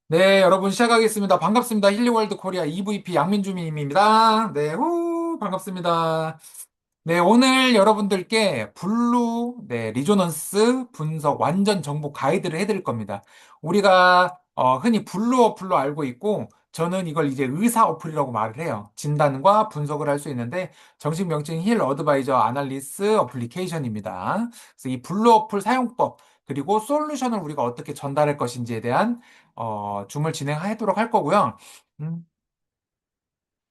네, 여러분 시작하겠습니다. 반갑습니다. 힐리월드 코리아 EVP 양민주님입니다. 네, 반갑습니다. 네, 오늘 여러분들께 리조넌스 분석 완전 정보 가이드를 해드릴 겁니다. 우리가 흔히 블루 어플로 알고 있고, 저는 이걸 이제 의사 어플이라고 말을 해요. 진단과 분석을 할 수 있는데, 정식 명칭 힐 어드바이저 아날리스 어플리케이션입니다. 그래서 이 블루 어플 사용법, 그리고 솔루션을 우리가 어떻게 전달할 것인지에 대한 줌을 진행하도록 할 거고요. 음,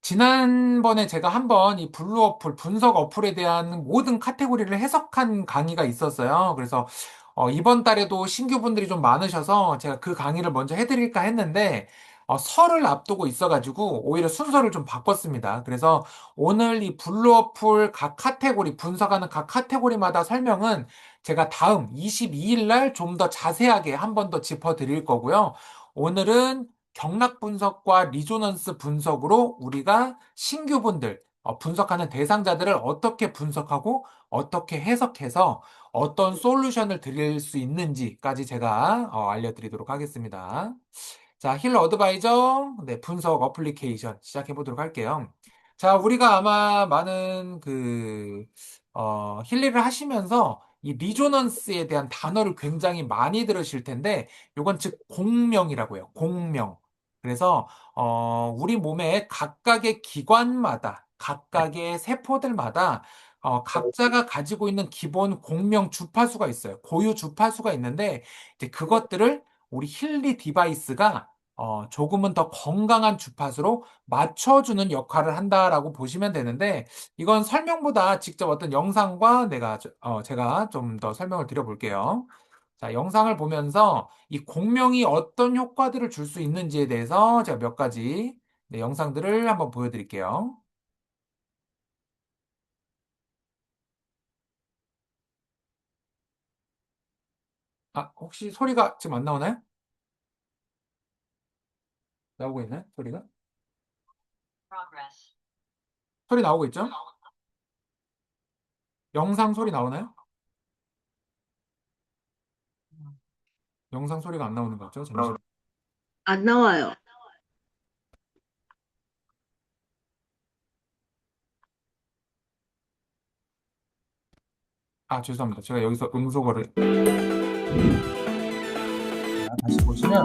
지난번에 제가 한번 이 블루 어플, 분석 어플에 대한 모든 카테고리를 해석한 강의가 있었어요. 그래서 이번 달에도 신규 분들이 좀 많으셔서 제가 그 강의를 먼저 해드릴까 했는데 설을 앞두고 있어가지고 오히려 순서를 좀 바꿨습니다. 그래서 오늘 이 블루 어플 각 카테고리, 분석하는 각 카테고리마다 설명은 제가 다음 22일 날 좀 더 자세하게 한 번 더 짚어드릴 거고요. 오늘은 경락 분석과 리조넌스 분석으로 우리가 신규분들, 분석하는 대상자들을 어떻게 분석하고 어떻게 해석해서 어떤 솔루션을 드릴 수 있는지까지 제가 알려드리도록 하겠습니다. 자, 힐 어드바이저, 네, 분석 어플리케이션 시작해 보도록 할게요. 자, 우리가 아마 많은 힐리를 하시면서 이 리조넌스에 대한 단어를 굉장히 많이 들으실 텐데, 요건 즉 공명이라고요. 공명. 그래서 우리 몸의 각각의 기관마다, 각각의 세포들마다 각자가 가지고 있는 기본 공명 주파수가 있어요. 고유 주파수가 있는데, 이제 그것들을 우리 힐리 디바이스가 조금은 더 건강한 주파수로 맞춰주는 역할을 한다라고 보시면 되는데, 이건 설명보다 직접 어떤 영상과 제가 좀 더 설명을 드려볼게요. 자, 영상을 보면서 이 공명이 어떤 효과들을 줄 수 있는지에 대해서 제가 몇 가지 영상들을 한번 보여드릴게요. 아, 혹시 소리가 지금 안 나오나요? 나오고 있나요? 소리가? 소리 나오고 있죠? 영상 소리 나오나요? 영상 소리가 안 나오는 거죠? 잠시만요. 안 나와요. 아, 죄송합니다. 제가 여기서 음소거를. 자, 다시 보시면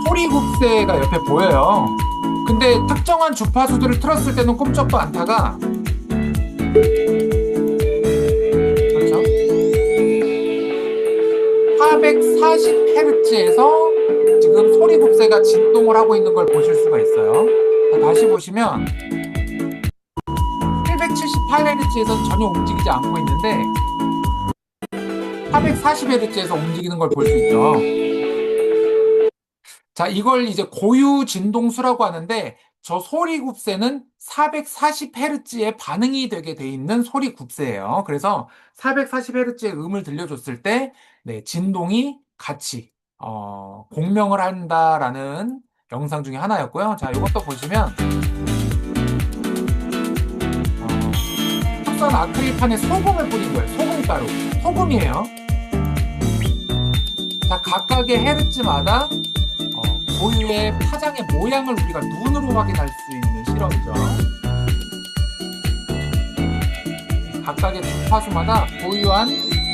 소리 굽새가 옆에 보여요. 근데 특정한 주파수들을 틀었을 때는 꼼짝도 않다가, 그렇죠? 440Hz에서 지금 소리 곱새가 진동을 하고 있는 걸 보실 수가 있어요. 다시 보시면 778Hz에서는 전혀 움직이지 않고 있는데 440Hz에서 움직이는 걸 볼 수 있죠. 자, 이걸 이제 고유 진동수라고 하는데 저 소리 굽새는 440Hz에 반응이 되게 돼 있는 소리 굽새예요. 그래서 440Hz의 음을 들려줬을 때 진동이 같이 공명을 한다라는 영상 중에 하나였고요. 자, 이것도 보시면 특수한 아크릴판에 소금을 뿌린 거예요. 소금가루. 소금이에요. 자, 각각의 헤르츠마다 고유의 파장의 모양을 우리가 눈으로 확인할 수 있는 실험이죠. 각각의 주파수마다 고유한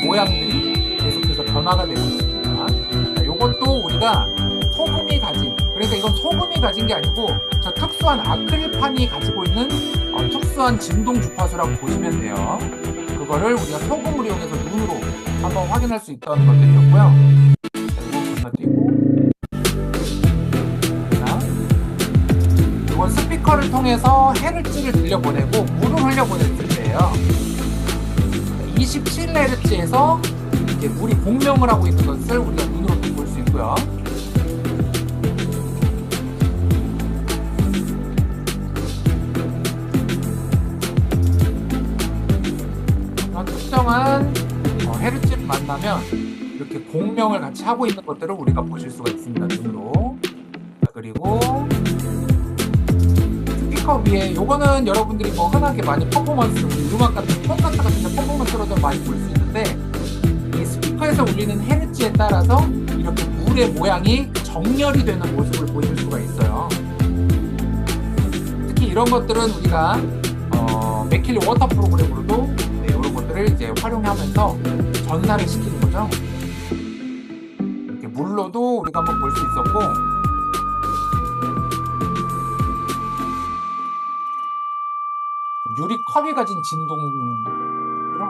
모양들이 계속해서 변화가 되고 있습니다. 자, 이것도 우리가 소금이 가진, 그러니까 이건 소금이 가진 게 아니고 저 특수한 아크릴판이 가지고 있는 특수한 진동 주파수라고 보시면 돼요. 그거를 우리가 소금을 이용해서 눈으로 한번 확인할 수 있다는 것들이었고요. 자, 이거 건너뛰고. 이건 스피커를 통해서 헤르츠를 들려보내고 물을 흘려보냈을 때예요. 27Hz에서 이제 물이 공명을 하고 있는 것을 우리가 눈으로 볼 수 있고요. 특정한 헤르츠를 만나면 이렇게 공명을 같이 하고 있는 것들을 우리가 보실 수가 있습니다. 눈으로. 자, 그리고 스피커 위에 요거는 여러분들이 뭐 흔하게 많이 퍼포먼스, 음악 같은 콘서트 같은 데 퍼포먼스로도 많이 볼 수 있는데 이 스피커에서 울리는 헤르츠에 따라서 이렇게 물의 모양이 정렬이 되는 모습을 보실 수가 있어요. 특히 이런 것들은 우리가 맥킬리 워터 프로그램으로도 네, 이런 것들을 이제 활용하면서 전사를 시키는 거죠. 이렇게 물로도 우리가 한번 볼 수 있었고, 유리컵이 가진 진동을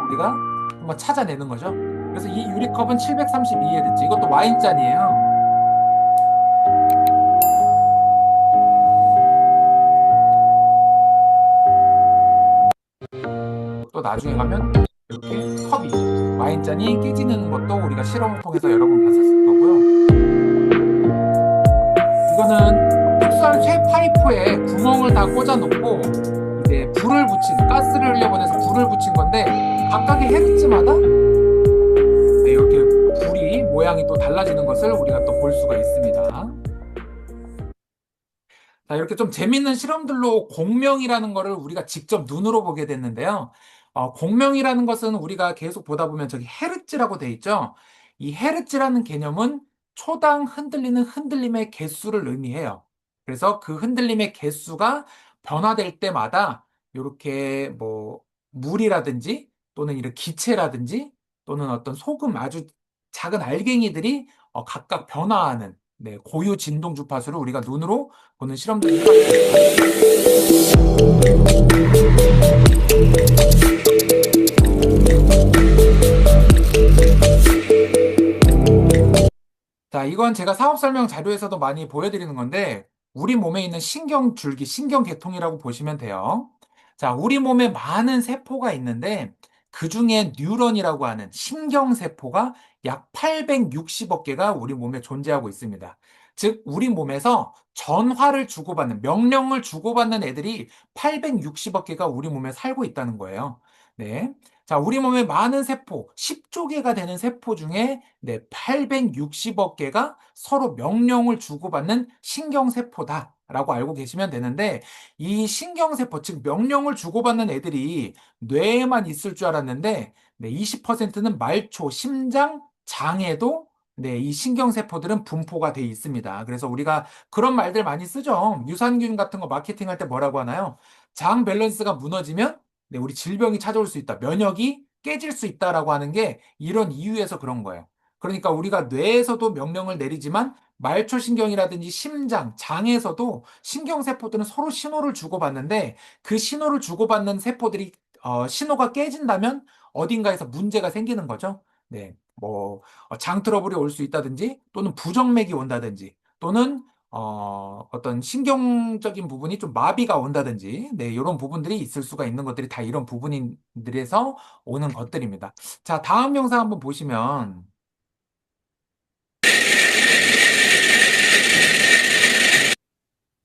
우리가 한번 찾아내는 거죠. 그래서 이 유리컵은 732Hz, 이것도 와인잔이에요. 또 나중에 가면 이렇게 컵이, 와인잔이 깨지는 것도 우리가 실험을 통해서 여러 번 봤었을 거고요. 이거는 특수한 쇠 파이프에 구멍을 다 꽂아 놓고 이제 불을 붙인, 가스를 흘려보내서 불을 붙인 건데, 각각의 헤르츠마다 네, 이렇게 불이 모양이 또 달라지는 것을 우리가 또 볼 수가 있습니다. 자, 이렇게 좀 재밌는 실험들로 공명이라는 거를 우리가 직접 눈으로 보게 됐는데요. 공명이라는 것은 우리가 계속 보다 보면 저기 헤르츠라고 돼 있죠. 이 헤르츠라는 개념은 초당 흔들리는 흔들림의 개수를 의미해요. 그래서 그 흔들림의 개수가 변화될 때마다 이렇게 뭐 물이라든지 또는 이런 기체라든지 또는 어떤 소금 아주 작은 알갱이들이 각각 변화하는 네, 고유 진동 주파수를 우리가 눈으로 보는 실험들이 해봤습니다. 자, 이건 제가 사업 설명 자료에서도 많이 보여드리는 건데, 우리 몸에 있는 신경줄기, 신경계통이라고 보시면 돼요. 자, 우리 몸에 많은 세포가 있는데, 그 중에 뉴런이라고 하는 신경세포가 약 860억 개가 우리 몸에 존재하고 있습니다. 즉, 우리 몸에서 전화를 주고받는, 명령을 주고받는 애들이 860억 개가 우리 몸에 살고 있다는 거예요. 네. 자, 우리 몸에 많은 세포, 10조 개가 되는 세포 중에 네, 860억 개가 서로 명령을 주고받는 신경세포다라고 알고 계시면 되는데, 이 신경세포, 즉 명령을 주고받는 애들이 뇌에만 있을 줄 알았는데, 네, 20%는 말초, 심장, 장에도 네, 이 신경세포들은 분포가 돼 있습니다. 그래서 우리가 그런 말들 많이 쓰죠. 유산균 같은 거 마케팅할 때 뭐라고 하나요? 장 밸런스가 무너지면 네, 우리 질병이 찾아올 수 있다. 면역이 깨질 수 있다라고 하는 게 이런 이유에서 그런 거예요. 그러니까 우리가 뇌에서도 명령을 내리지만 말초신경이라든지 심장, 장에서도 신경세포들은 서로 신호를 주고받는데 그 신호를 주고받는 세포들이 신호가 깨진다면 어딘가에서 문제가 생기는 거죠. 네, 뭐 장 트러블이 올 수 있다든지 또는 부정맥이 온다든지 또는 어떤 신경적인 부분이 좀 마비가 온다든지, 네, 이런 부분들이 있을 수가 있는 것들이 다 이런 부분들에서 오는 것들입니다. 자, 다음 영상 한번 보시면,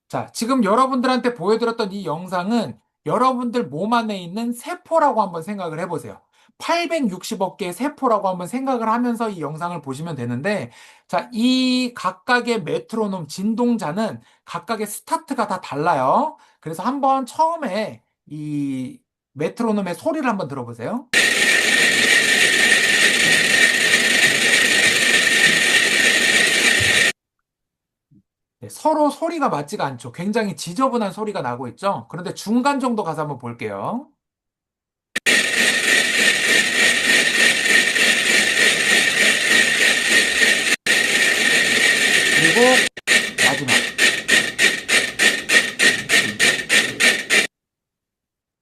자, 지금 여러분들한테 보여드렸던 이 영상은 여러분들 몸 안에 있는 세포라고 한번 생각을 해보세요. 860억 개의 세포라고 한번 생각을 하면서 이 영상을 보시면 되는데, 자, 이 각각의 메트로놈 진동자는 각각의 스타트가 다 달라요. 그래서 한번 처음에 이 메트로놈의 소리를 한번 들어보세요. 네, 서로 소리가 맞지가 않죠. 굉장히 지저분한 소리가 나고 있죠. 그런데 중간 정도 가서 한번 볼게요. 그리고 마지막.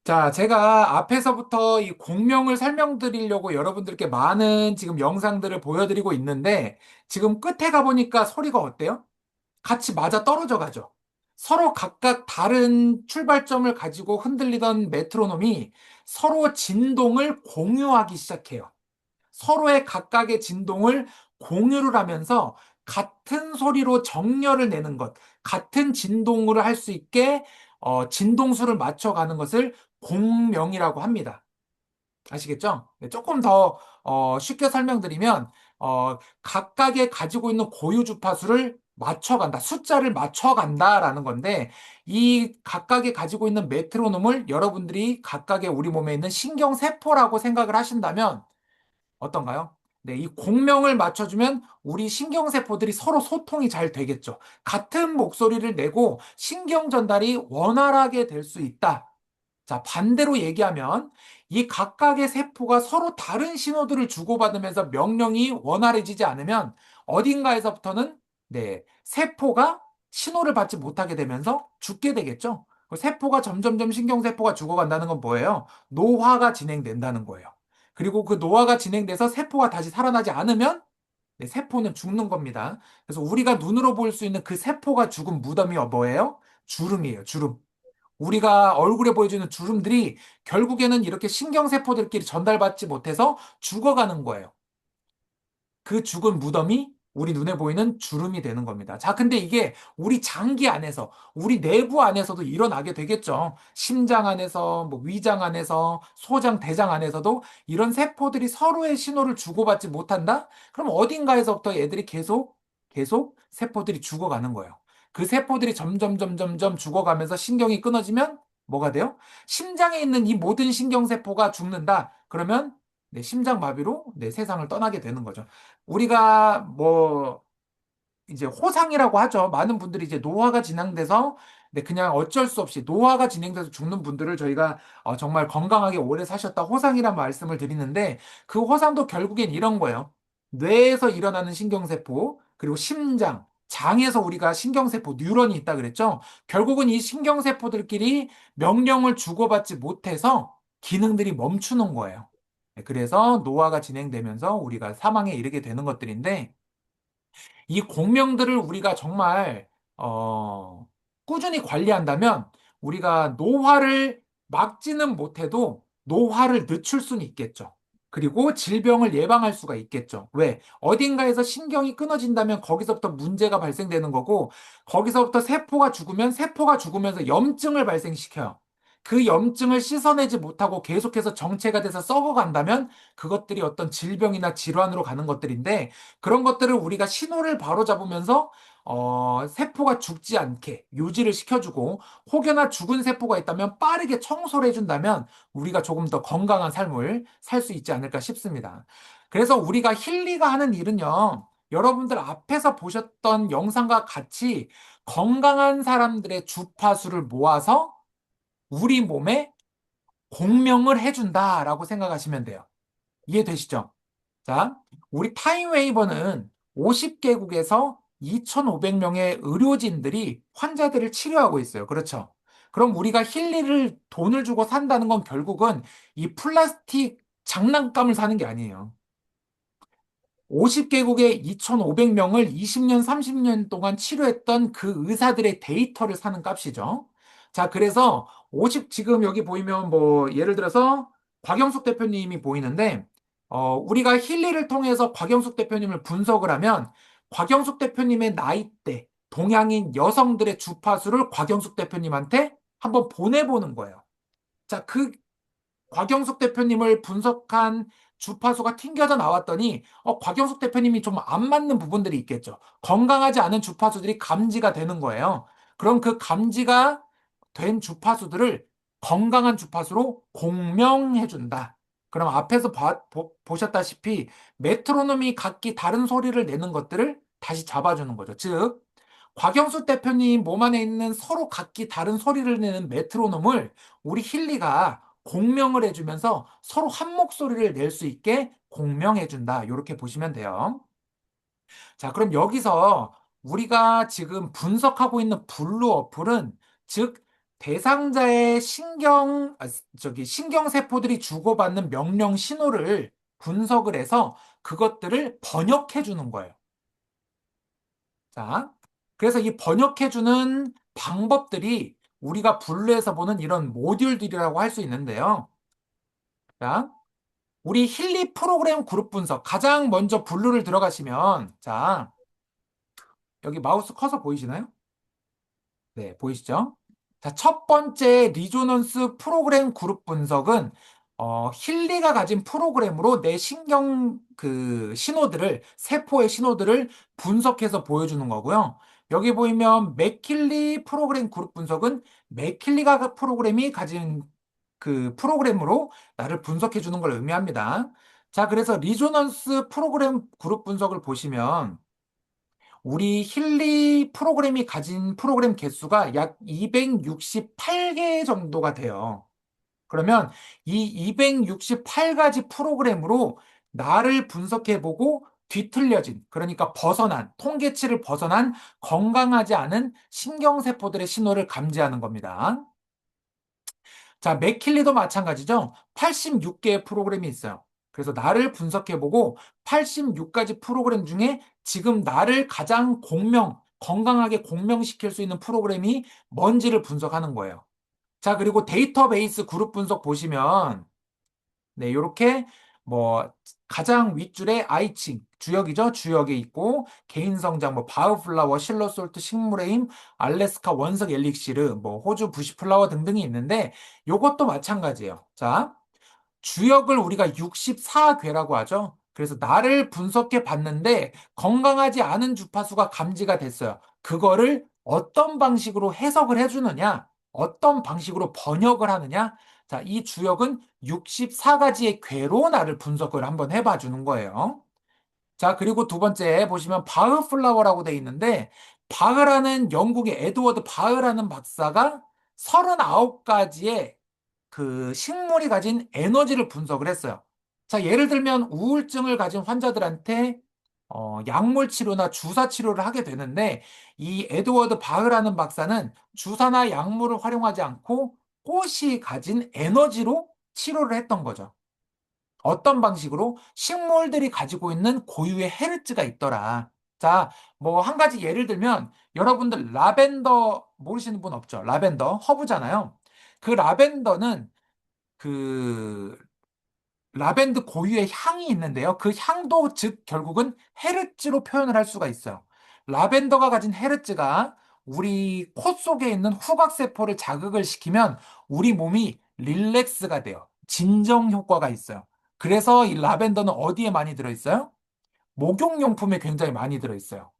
자, 제가 앞에서부터 이 공명을 설명드리려고 여러분들께 많은 지금 영상들을 보여드리고 있는데 지금 끝에 가보니까 소리가 어때요? 같이 맞아 떨어져 가죠. 서로 각각 다른 출발점을 가지고 흔들리던 메트로놈이 서로 진동을 공유하기 시작해요. 서로의 각각의 진동을 공유를 하면서 같은 소리로 정렬을 내는 것, 같은 진동으로 할 수 있게 진동수를 맞춰가는 것을 공명이라고 합니다. 아시겠죠? 네, 조금 더 쉽게 설명드리면 각각의 가지고 있는 고유 주파수를 맞춰간다, 숫자를 맞춰간다라는 건데 이 각각의 가지고 있는 메트로놈을 여러분들이 각각의 우리 몸에 있는 신경세포라고 생각을 하신다면 어떤가요? 네, 이 공명을 맞춰주면 우리 신경세포들이 서로 소통이 잘 되겠죠. 같은 목소리를 내고 신경 전달이 원활하게 될 수 있다. 자, 반대로 얘기하면 이 각각의 세포가 서로 다른 신호들을 주고받으면서 명령이 원활해지지 않으면 어딘가에서부터는 네, 세포가 신호를 받지 못하게 되면서 죽게 되겠죠. 그 세포가 점점점 신경세포가 죽어간다는 건 뭐예요? 노화가 진행된다는 거예요. 그리고 그 노화가 진행돼서 세포가 다시 살아나지 않으면 네, 세포는 죽는 겁니다. 그래서 우리가 눈으로 볼 수 있는 그 세포가 죽은 무덤이 뭐예요? 주름이에요, 주름. 우리가 얼굴에 보여주는 주름들이 결국에는 이렇게 신경세포들끼리 전달받지 못해서 죽어가는 거예요. 그 죽은 무덤이 우리 눈에 보이는 주름이 되는 겁니다. 자, 근데 이게 우리 장기 안에서, 우리 내부 안에서도 일어나게 되겠죠. 심장 안에서, 뭐 위장 안에서, 소장, 대장 안에서도 이런 세포들이 서로의 신호를 주고받지 못한다? 그럼 어딘가에서부터 애들이 계속 세포들이 죽어가는 거예요. 그 세포들이 점점 죽어가면서 신경이 끊어지면 뭐가 돼요? 심장에 있는 이 모든 신경세포가 죽는다. 그러면 네, 심장마비로 네, 세상을 떠나게 되는 거죠. 우리가 뭐 이제 호상이라고 하죠. 많은 분들이 이제 노화가 진행돼서 네, 그냥 어쩔 수 없이 노화가 진행돼서 죽는 분들을 저희가 정말 건강하게 오래 사셨다 호상이란 말씀을 드리는데 그 호상도 결국엔 이런 거예요. 뇌에서 일어나는 신경세포 그리고 심장, 장에서 우리가 신경세포, 뉴런이 있다 그랬죠. 결국은 이 신경세포들끼리 명령을 주고받지 못해서 기능들이 멈추는 거예요. 네, 그래서 노화가 진행되면서 우리가 사망에 이르게 되는 것들인데 이 공명들을 우리가 정말 꾸준히 관리한다면 우리가 노화를 막지는 못해도 노화를 늦출 수는 있겠죠. 그리고 질병을 예방할 수가 있겠죠. 왜? 어딘가에서 신경이 끊어진다면 거기서부터 문제가 발생되는 거고, 거기서부터 세포가 죽으면 세포가 죽으면서 염증을 발생시켜요. 그 염증을 씻어내지 못하고 계속해서 정체가 돼서 썩어간다면 그것들이 어떤 질병이나 질환으로 가는 것들인데, 그런 것들을 우리가 신호를 바로잡으면서 세포가 죽지 않게 유지를 시켜주고 혹여나 죽은 세포가 있다면 빠르게 청소를 해준다면 우리가 조금 더 건강한 삶을 살 수 있지 않을까 싶습니다. 그래서 우리가 힐리가 하는 일은요, 여러분들 앞에서 보셨던 영상과 같이 건강한 사람들의 주파수를 모아서 우리 몸에 공명을 해준다라고 생각하시면 돼요. 이해되시죠? 자, 우리 타임웨이버는 50개국에서 2,500명의 의료진들이 환자들을 치료하고 있어요. 그렇죠? 그럼 우리가 힐리를 돈을 주고 산다는 건 결국은 이 플라스틱 장난감을 사는 게 아니에요. 50개국의 2,500명을 20년, 30년 동안 치료했던 그 의사들의 데이터를 사는 값이죠. 자, 그래서 50, 지금 여기 보이면 뭐, 예를 들어서 곽영숙 대표님이 보이는데, 우리가 힐리를 통해서 곽영숙 대표님을 분석을 하면, 곽영숙 대표님의 나이대, 동양인 여성들의 주파수를 곽영숙 대표님한테 한번 보내보는 거예요. 자, 그 곽영숙 대표님을 분석한 주파수가 튕겨져 나왔더니 곽영숙 대표님이 좀 안 맞는 부분들이 있겠죠. 건강하지 않은 주파수들이 감지가 되는 거예요. 그럼 그 감지가 된 주파수들을 건강한 주파수로 공명해준다. 그럼 앞에서 보셨다시피 메트로놈이 각기 다른 소리를 내는 것들을 다시 잡아주는 거죠. 즉, 곽영수 대표님 몸 안에 있는 서로 각기 다른 소리를 내는 메트로놈을 우리 힐리가 공명을 해주면서 서로 한 목소리를 낼 수 있게 공명해준다. 이렇게 보시면 돼요. 자, 그럼 여기서 우리가 지금 분석하고 있는 블루 어플은 즉 대상자의 신경세포들이 주고받는 명령 신호를 분석을 해서 그것들을 번역해 주는 거예요. 자, 그래서 이 번역해주는 방법들이 우리가 분류해서 보는 이런 모듈들이라고 할 수 있는데요. 자, 우리 힐리 프로그램 그룹 분석. 가장 먼저 분류를 들어가시면, 자, 여기 마우스 커서 보이시나요? 네, 보이시죠? 자, 첫 번째 리조넌스 프로그램 그룹 분석은 힐리가 가진 프로그램으로 내 신경 그 신호들을 세포의 신호들을 분석해서 보여주는 거고요. 여기 보이면 맥킬리 프로그램 그룹 분석은 맥킬리가 프로그램이 가진 그 프로그램으로 나를 분석해 주는 걸 의미합니다. 자, 그래서 리조넌스 프로그램 그룹 분석을 보시면 우리 힐리 프로그램이 가진 프로그램 개수가 약 268개 정도가 돼요. 그러면 이 268가지 프로그램으로 나를 분석해보고 뒤틀려진, 그러니까 벗어난, 통계치를 벗어난 건강하지 않은 신경세포들의 신호를 감지하는 겁니다. 자, 맥킬리도 마찬가지죠. 86개의 프로그램이 있어요. 그래서 나를 분석해보고 86가지 프로그램 중에 지금 나를 가장 건강하게 공명시킬 수 있는 프로그램이 뭔지를 분석하는 거예요. 자, 그리고 데이터베이스 그룹 분석 보시면 네, 요렇게 뭐 가장 윗줄에 아이칭 주역이죠. 주역에 있고 개인 성장 뭐 바흐플라워, 실러솔트, 식물의 힘, 알래스카 원석 엘릭시르, 뭐 호주 부시플라워 등등이 있는데 요것도 마찬가지예요. 자, 주역을 우리가 64괴라고 하죠. 그래서 나를 분석해 봤는데 건강하지 않은 주파수가 감지가 됐어요. 그거를 어떤 방식으로 해석을 해주느냐, 어떤 방식으로 번역을 하느냐. 자, 이 주역은 64가지의 괴로 나를 분석을 한번 해봐 주는 거예요. 자, 그리고 두 번째 보시면 바흐플라워라고 돼 있는데 바흐라는 영국의 에드워드 바흐라는 박사가 39가지의 그 식물이 가진 에너지를 분석을 했어요. 자, 예를 들면 우울증을 가진 환자들한테 약물 치료나 주사 치료를 하게 되는데 이 에드워드 바흐라는 박사는 주사나 약물을 활용하지 않고 꽃이 가진 에너지로 치료를 했던 거죠. 어떤 방식으로? 식물들이 가지고 있는 고유의 헤르츠가 있더라. 자, 뭐 한 가지 예를 들면 여러분들 라벤더 모르시는 분 없죠? 라벤더 허브잖아요. 그 라벤더는 그 라벤더 고유의 향이 있는데요. 그 향도 즉 결국은 헤르츠로 표현을 할 수가 있어요. 라벤더가 가진 헤르츠가 우리 코 속에 있는 후각세포를 자극을 시키면 우리 몸이 릴렉스가 돼요. 진정 효과가 있어요. 그래서 이 라벤더는 어디에 많이 들어있어요? 목욕용품에 굉장히 많이 들어있어요.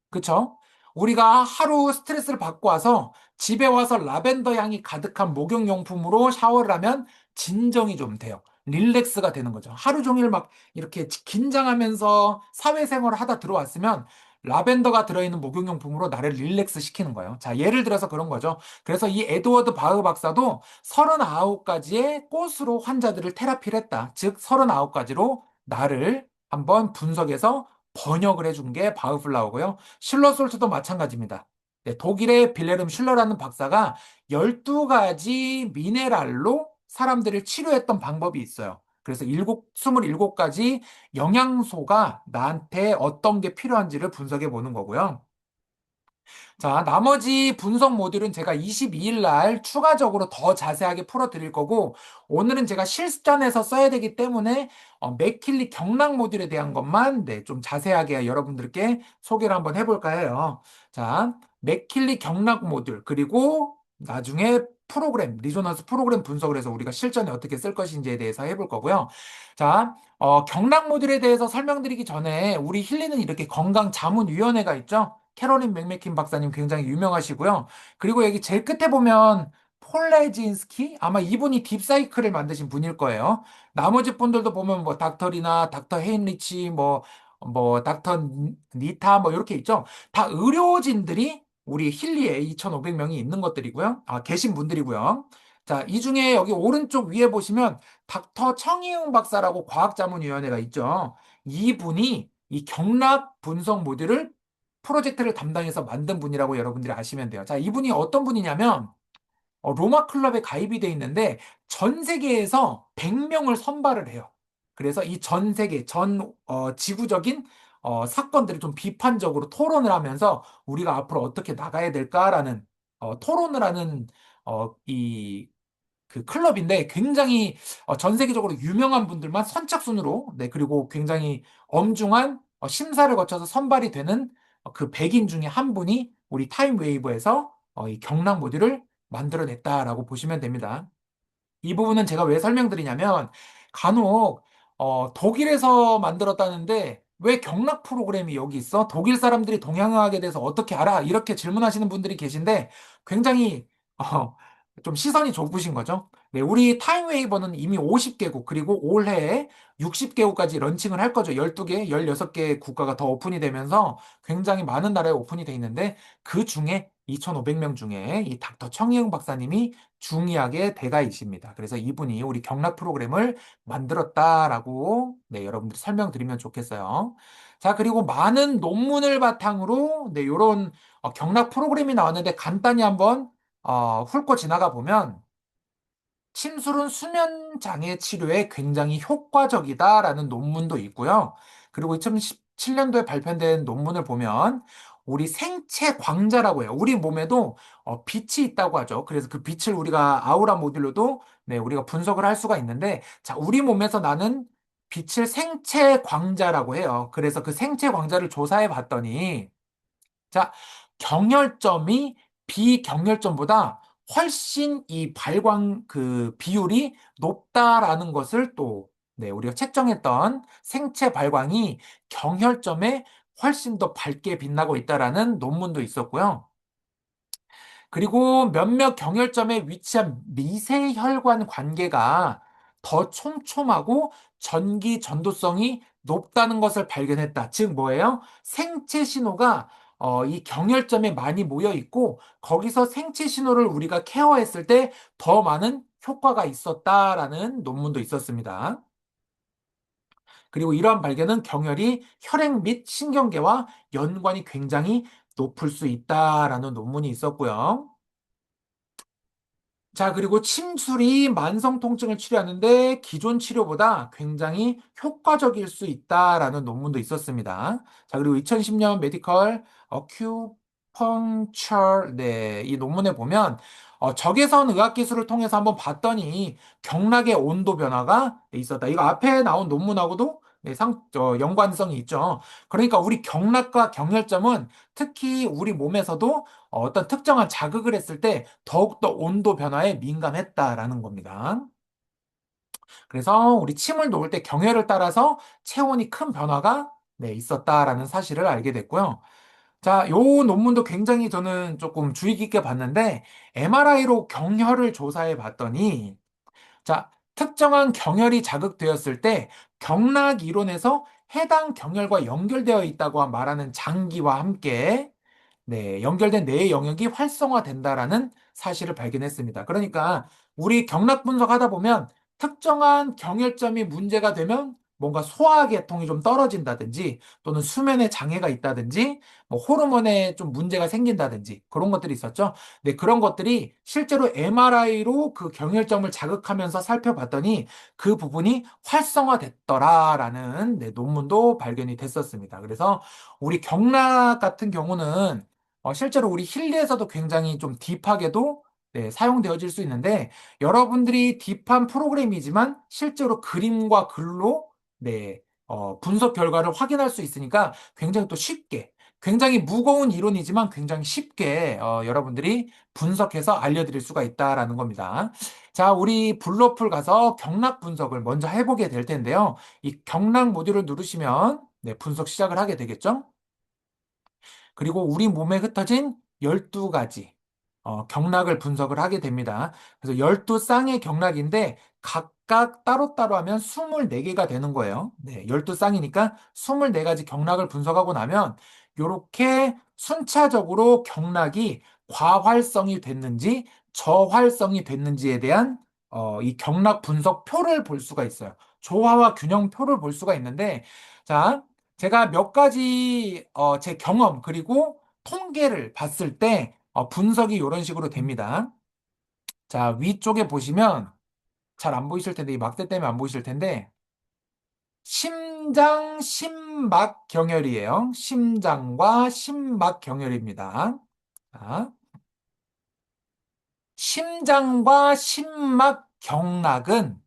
그쵸? 우리가 하루 스트레스를 받고 와서 집에 와서 라벤더 향이 가득한 목욕용품으로 샤워를 하면 진정이 좀 돼요. 릴렉스가 되는 거죠. 하루 종일 막 이렇게 긴장하면서 사회생활을 하다 들어왔으면 라벤더가 들어있는 목욕용품으로 나를 릴렉스 시키는 거예요. 자, 예를 들어서 그런 거죠. 그래서 이 에드워드 바흐 박사도 39가지의 꽃으로 환자들을 테라피를 했다. 즉, 39가지로 나를 한번 분석해서 번역을 해준 게 바흐플라워고요. 실러솔트도 마찬가지입니다. 네, 독일의 빌레름 슐러라는 박사가 12가지 미네랄로 사람들을 치료했던 방법이 있어요. 그래서 27가지 영양소가 나한테 어떤 게 필요한지를 분석해 보는 거고요. 자, 나머지 분석 모듈은 제가 22일 날 추가적으로 더 자세하게 풀어드릴 거고, 오늘은 제가 실전에서 써야 되기 때문에 맥킬리 경락 모듈에 대한 것만 네, 좀 자세하게 여러분들께 소개를 한번 해볼까 해요. 자, 맥킬리 경락 모듈, 그리고 나중에 리조넌스 프로그램 분석을 해서 우리가 실전에 어떻게 쓸 것인지에 대해서 해볼 거고요. 자, 경락 모듈에 대해서 설명드리기 전에 우리 힐리는 이렇게 건강자문위원회가 있죠. 캐롤린 맥메킨 박사님 굉장히 유명하시고요. 그리고 여기 제일 끝에 보면 폴레진스키? 아마 이분이 딥사이클을 만드신 분일 거예요. 나머지 분들도 보면 뭐 닥터리나 닥터 헤인리치 뭐 닥터 니타 뭐 이렇게 있죠. 다 의료진들이 우리 힐리에 2,500명이 있는 것들이고요. 아, 계신 분들이고요. 자, 이 중에 여기 오른쪽 위에 보시면 닥터 청이웅 박사라고 과학자문위원회가 있죠. 이분이 이 경락 분석 모듈을 프로젝트를 담당해서 만든 분이라고 여러분들이 아시면 돼요. 자, 이분이 어떤 분이냐면 로마 클럽에 가입이 돼 있는데 전 세계에서 100명을 선발을 해요. 그래서 이 전 세계, 지구적인 사건들을 좀 비판적으로 토론을 하면서 우리가 앞으로 어떻게 나가야 될까라는 토론을 하는 이 그 클럽인데 굉장히 전 세계적으로 유명한 분들만 선착순으로 네 그리고 굉장히 엄중한 심사를 거쳐서 선발이 되는 그 100인 중에 한 분이 우리 타임웨이브에서 이 경락 모듈을 만들어냈다라고 보시면 됩니다. 이 부분은 제가 왜 설명드리냐면 간혹 독일에서 만들었다는데 왜 경락 프로그램이 여기 있어? 독일 사람들이 동양화학에 대해서 어떻게 알아? 이렇게 질문하시는 분들이 계신데 굉장히 어, 좀 시선이 좁으신 거죠. 네, 우리 타임웨이버는 이미 50개국, 그리고 올해 60개국까지 런칭을 할 거죠. 12개, 16개 국가가 더 오픈이 되면서 굉장히 많은 나라에 오픈이 돼 있는데, 그 중에 2,500명 중에 이 닥터 청이응 박사님이 중의학의 대가이십니다. 그래서 이분이 우리 경락 프로그램을 만들었다라고, 네, 여러분들 설명드리면 좋겠어요. 자, 그리고 많은 논문을 바탕으로, 네, 요런 경락 프로그램이 나왔는데 간단히 한번 훑고 지나가 보면 침술은 수면 장애 치료에 굉장히 효과적이다라는 논문도 있고요. 그리고 2017년도에 발표된 논문을 보면 우리 생체 광자라고 해요. 우리 몸에도 빛이 있다고 하죠. 그래서 그 빛을 우리가 아우라 모듈로도 네, 우리가 분석을 할 수가 있는데 자, 우리 몸에서 나는 빛을 생체 광자라고 해요. 그래서 그 생체 광자를 조사해 봤더니 자, 경혈점이 비경혈점보다 훨씬 이 발광 그 비율이 높다라는 것을 또, 네, 우리가 책정했던 생체 발광이 경혈점에 훨씬 더 밝게 빛나고 있다라는 논문도 있었고요. 그리고 몇몇 경혈점에 위치한 미세혈관 관계가 더 촘촘하고 전기 전도성이 높다는 것을 발견했다. 즉 뭐예요? 생체 신호가 이 경혈점에 많이 모여 있고 거기서 생체 신호를 우리가 케어했을 때 더 많은 효과가 있었다라는 논문도 있었습니다. 그리고 이러한 발견은 경혈이 혈액 및 신경계와 연관이 굉장히 높을 수 있다라는 논문이 있었고요. 자, 그리고 침술이 만성 통증을 치료하는데 기존 치료보다 굉장히 효과적일 수 있다라는 논문도 있었습니다. 자, 그리고 2010년 메디컬 어큐펑처 네, 이 논문에 보면 적외선 의학 기술을 통해서 한번 봤더니 경락의 온도 변화가 있었다. 이거 앞에 나온 논문하고도 네, 연관성이 있죠. 그러니까 우리 경락과 경혈점은 특히 우리 몸에서도 어떤 특정한 자극을 했을 때 더욱더 온도 변화에 민감했다라는 겁니다. 그래서 우리 침을 놓을 때 경혈을 따라서 체온이 큰 변화가 네, 있었다라는 사실을 알게 됐고요. 자, 요 논문도 굉장히 저는 조금 주의 깊게 봤는데 MRI로 경혈을 조사해 봤더니 자, 특정한 경혈이 자극되었을 때 경락 이론에서 해당 경혈과 연결되어 있다고 말하는 장기와 함께 네, 연결된 뇌의 영역이 활성화된다라는 사실을 발견했습니다. 그러니까 우리 경락 분석하다 보면 특정한 경혈점이 문제가 되면 뭔가 소화계통이 좀 떨어진다든지 또는 수면에 장애가 있다든지 뭐 호르몬에 좀 문제가 생긴다든지 그런 것들이 있었죠. 네, 그런 것들이 실제로 MRI로 그 경혈점을 자극하면서 살펴봤더니 그 부분이 활성화됐더라라는 네, 논문도 발견이 됐었습니다. 그래서 우리 경락 같은 경우는 실제로 우리 힐리에서도 굉장히 좀 딥하게도 네, 사용되어질 수 있는데 여러분들이 딥한 프로그램이지만 실제로 그림과 글로 네, 분석 결과를 확인할 수 있으니까 굉장히 또 쉽게 굉장히 무거운 이론이지만 굉장히 쉽게 여러분들이 분석해서 알려드릴 수가 있다라는 겁니다. 자, 우리 블루어플 가서 경락 분석을 먼저 해보게 될 텐데요. 이 경락 모듈을 누르시면 네, 분석 시작을 하게 되겠죠? 그리고 우리 몸에 흩어진 12가지 경락을 분석을 하게 됩니다. 그래서 12쌍의 경락인데 각각 따로따로 하면 24개가 되는 거예요. 네, 12쌍이니까 24가지 경락을 분석하고 나면 이렇게 순차적으로 경락이 과활성이 됐는지 저활성이 됐는지에 대한 이 경락 분석표를 볼 수가 있어요. 조화와 균형표를 볼 수가 있는데 자, 제가 몇 가지 제 경험 그리고 통계를 봤을 때 분석이 이런 식으로 됩니다. 자, 위쪽에 보시면 잘 안 보이실 텐데 이 막대 때문에 안 보이실 텐데 심장 심막 경혈이에요. 심장과 심막 경혈입니다. 자, 심장과 심막 경락은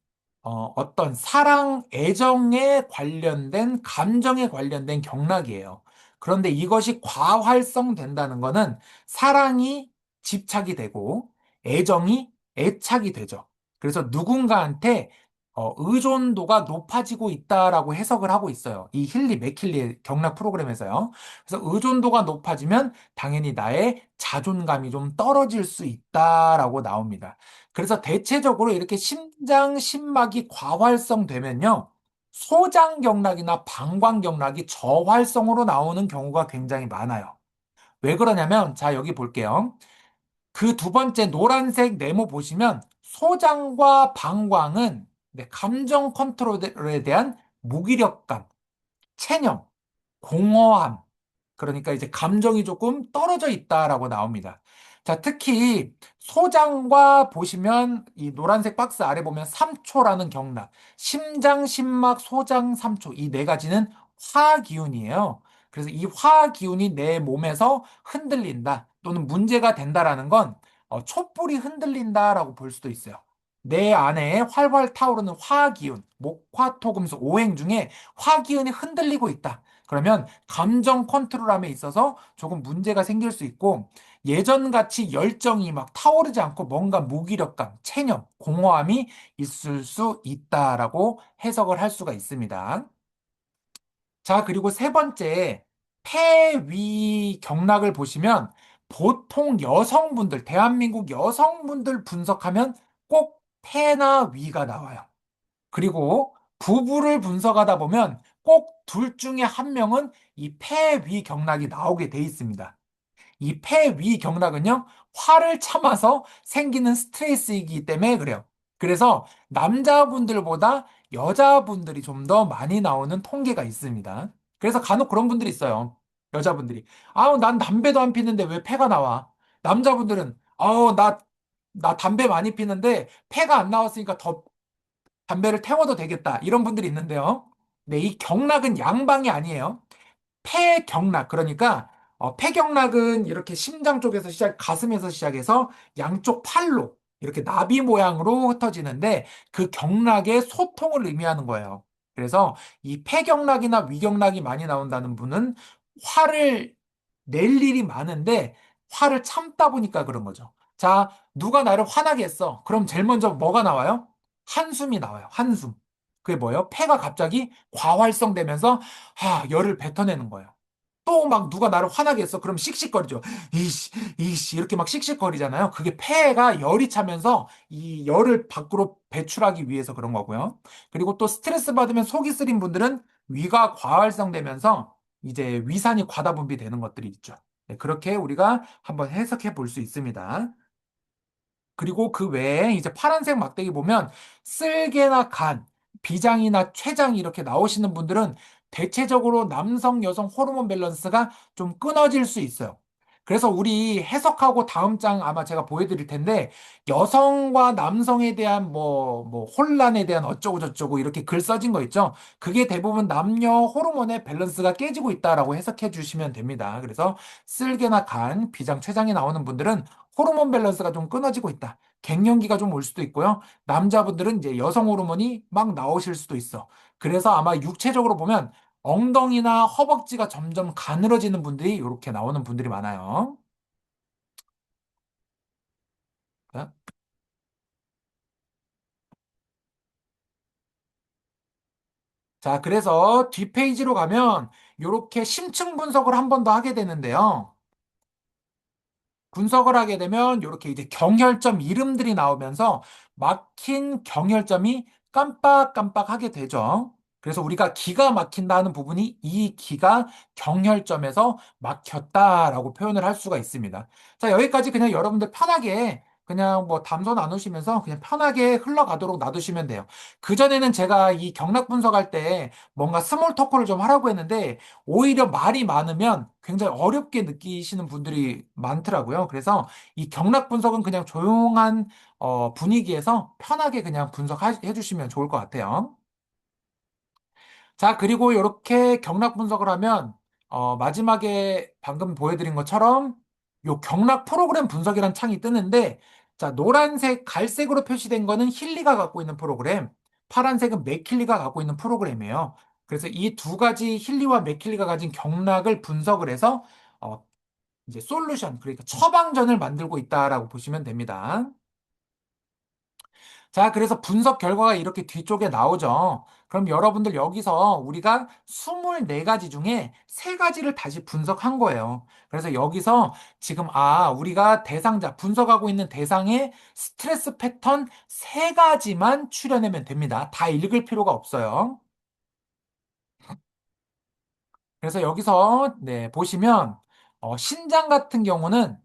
떤 사랑, 애정에 관련된, 감정에 관련된 경락이에요. 그런데 이것이 과활성된다는 것은 사랑이 집착이 되고 애정이 애착이 되죠. 그래서 누군가한테 의존도가 높아지고 있다라고 해석을 하고 있어요. 이 힐리 맥힐리의 경락 프로그램에서요. 그래서 의존도가 높아지면 당연히 나의 자존감이 좀 떨어질 수 있다라고 나옵니다. 그래서 대체적으로 이렇게 심장, 심막이 과활성되면요. 소장 경락이나 방광 경락이 저활성으로 나오는 경우가 굉장히 많아요. 왜 그러냐면, 자, 여기 볼게요. 그 두 번째 노란색 네모 보시면 소장과 방광은 네, 감정 컨트롤에 대한 무기력감, 체념, 공허함, 그러니까 이제 감정이 조금 떨어져 있다라고 나옵니다. 자, 특히 소장과 보시면 이 노란색 박스 아래 보면 3초라는 경락, 심장, 심막, 소장, 3초 이 네 가지는 화기운이에요. 그래서 이 화기운이 내 몸에서 흔들린다 또는 문제가 된다라는 건 촛불이 흔들린다라고 볼 수도 있어요. 내 안에 활활 타오르는 화기운, 목화토금수 오행 중에 화기운이 흔들리고 있다. 그러면 감정 컨트롤함에 있어서 조금 문제가 생길 수 있고 예전같이 열정이 막 타오르지 않고 뭔가 무기력감, 체념, 공허함이 있을 수 있다라고 해석을 할 수가 있습니다. 자, 그리고 세 번째, 폐위 경락을 보시면 보통 여성분들, 대한민국 여성분들 분석하면 꼭 폐나 위가 나와요. 그리고 부부를 분석하다 보면 꼭 둘 중에 한 명은 이 폐위 경락이 나오게 돼 있습니다. 이 폐위 경락은요, 화를 참아서 생기는 스트레스이기 때문에 그래요. 그래서 남자분들보다 여자분들이 좀 더 많이 나오는 통계가 있습니다. 그래서 간혹 그런 분들이 있어요. 여자분들이. 아우, 난 담배도 안 피는데 왜 폐가 나와? 남자분들은, 아우, 나 담배 많이 피는데 폐가 안 나왔으니까 더 담배를 태워도 되겠다. 이런 분들이 있는데요. 네, 이 경락은 양방이 아니에요. 폐경락, 그러니까 폐경락은 이렇게 심장 쪽에서 가슴에서 시작해서 양쪽 팔로 이렇게 나비 모양으로 흩어지는데 그 경락의 소통을 의미하는 거예요. 그래서 이 폐경락이나 위경락이 많이 나온다는 분은 화를 낼 일이 많은데 화를 참다 보니까 그런 거죠. 자, 누가 나를 화나게 했어. 그럼 제일 먼저 뭐가 나와요? 한숨이 나와요. 한숨. 그게 뭐예요? 폐가 갑자기 과활성되면서 열을 뱉어내는 거예요. 또 막 누가 나를 화나게 했어. 그럼 씩씩거리죠. 이씨, 이씨, 이렇게 막 씩씩거리잖아요. 그게 폐가 열이 차면서 이 열을 밖으로 배출하기 위해서 그런 거고요. 그리고 또 스트레스 받으면 속이 쓰린 분들은 위가 과활성되면서 이제 위산이 과다 분비되는 것들이 있죠. 네, 그렇게 우리가 한번 해석해 볼 수 있습니다. 그리고 그 외에 이제 파란색 막대기 보면 쓸개나 간, 비장이나 췌장 이렇게 나오시는 분들은 대체적으로 남성, 여성 호르몬 밸런스가 좀 끊어질 수 있어요. 그래서 우리 해석하고 다음 장 아마 제가 보여드릴 텐데 여성과 남성에 대한 뭐 혼란에 대한 어쩌고저쩌고 이렇게 글 써진 거 있죠. 그게 대부분 남녀 호르몬의 밸런스가 깨지고 있다라고 해석해 주시면 됩니다. 그래서 쓸개나 간, 비장, 췌장이 나오는 분들은 호르몬 밸런스가 좀 끊어지고 있다. 갱년기가 좀 올 수도 있고요. 남자분들은 이제 여성 호르몬이 막 나오실 수도 있어. 그래서 아마 육체적으로 보면 엉덩이나 허벅지가 점점 가늘어지는 분들이 이렇게 나오는 분들이 많아요. 자, 자, 그래서 뒷페이지로 가면 이렇게 심층 분석을 한 번 더 하게 되는데요. 분석을 하게 되면 이렇게 이제 경혈점 이름들이 나오면서 막힌 경혈점이 깜빡깜빡하게 되죠. 그래서 우리가 기가 막힌다는 부분이 이 기가 경혈점에서 막혔다라고 표현을 할 수가 있습니다. 자, 여기까지 그냥 여러분들 편하게 그냥 뭐 담소 나누시면서 그냥 편하게 흘러가도록 놔두시면 돼요. 그전에는 제가 이 경락 분석할 때 뭔가 스몰 토크를 좀 하라고 했는데 오히려 말이 많으면 굉장히 어렵게 느끼시는 분들이 많더라고요. 그래서 이 경락 분석은 그냥 조용한 분위기에서 편하게 그냥 분석해 주시면 좋을 것 같아요. 자, 그리고 이렇게 경락 분석을 하면 마지막에 방금 보여드린 것처럼 요 경락 프로그램 분석이라는 창이 뜨는데 자, 노란색, 갈색으로 표시된 거는 힐리가 갖고 있는 프로그램, 파란색은 맥킬리가 갖고 있는 프로그램이에요. 그래서 이 두 가지 힐리와 맥킬리가 가진 경락을 분석을 해서 어, 이제 솔루션, 그러니까 처방전을 만들고 있다라고 보시면 됩니다. 자, 그래서 분석 결과가 이렇게 뒤쪽에 나오죠. 그럼 여러분들 여기서 우리가 24가지 중에 3가지를 다시 분석한 거예요. 그래서 여기서 지금, 우리가 대상자, 분석하고 있는 대상의 스트레스 패턴 3가지만 추려내면 됩니다. 다 읽을 필요가 없어요. 그래서 여기서 네, 보시면 신장 같은 경우는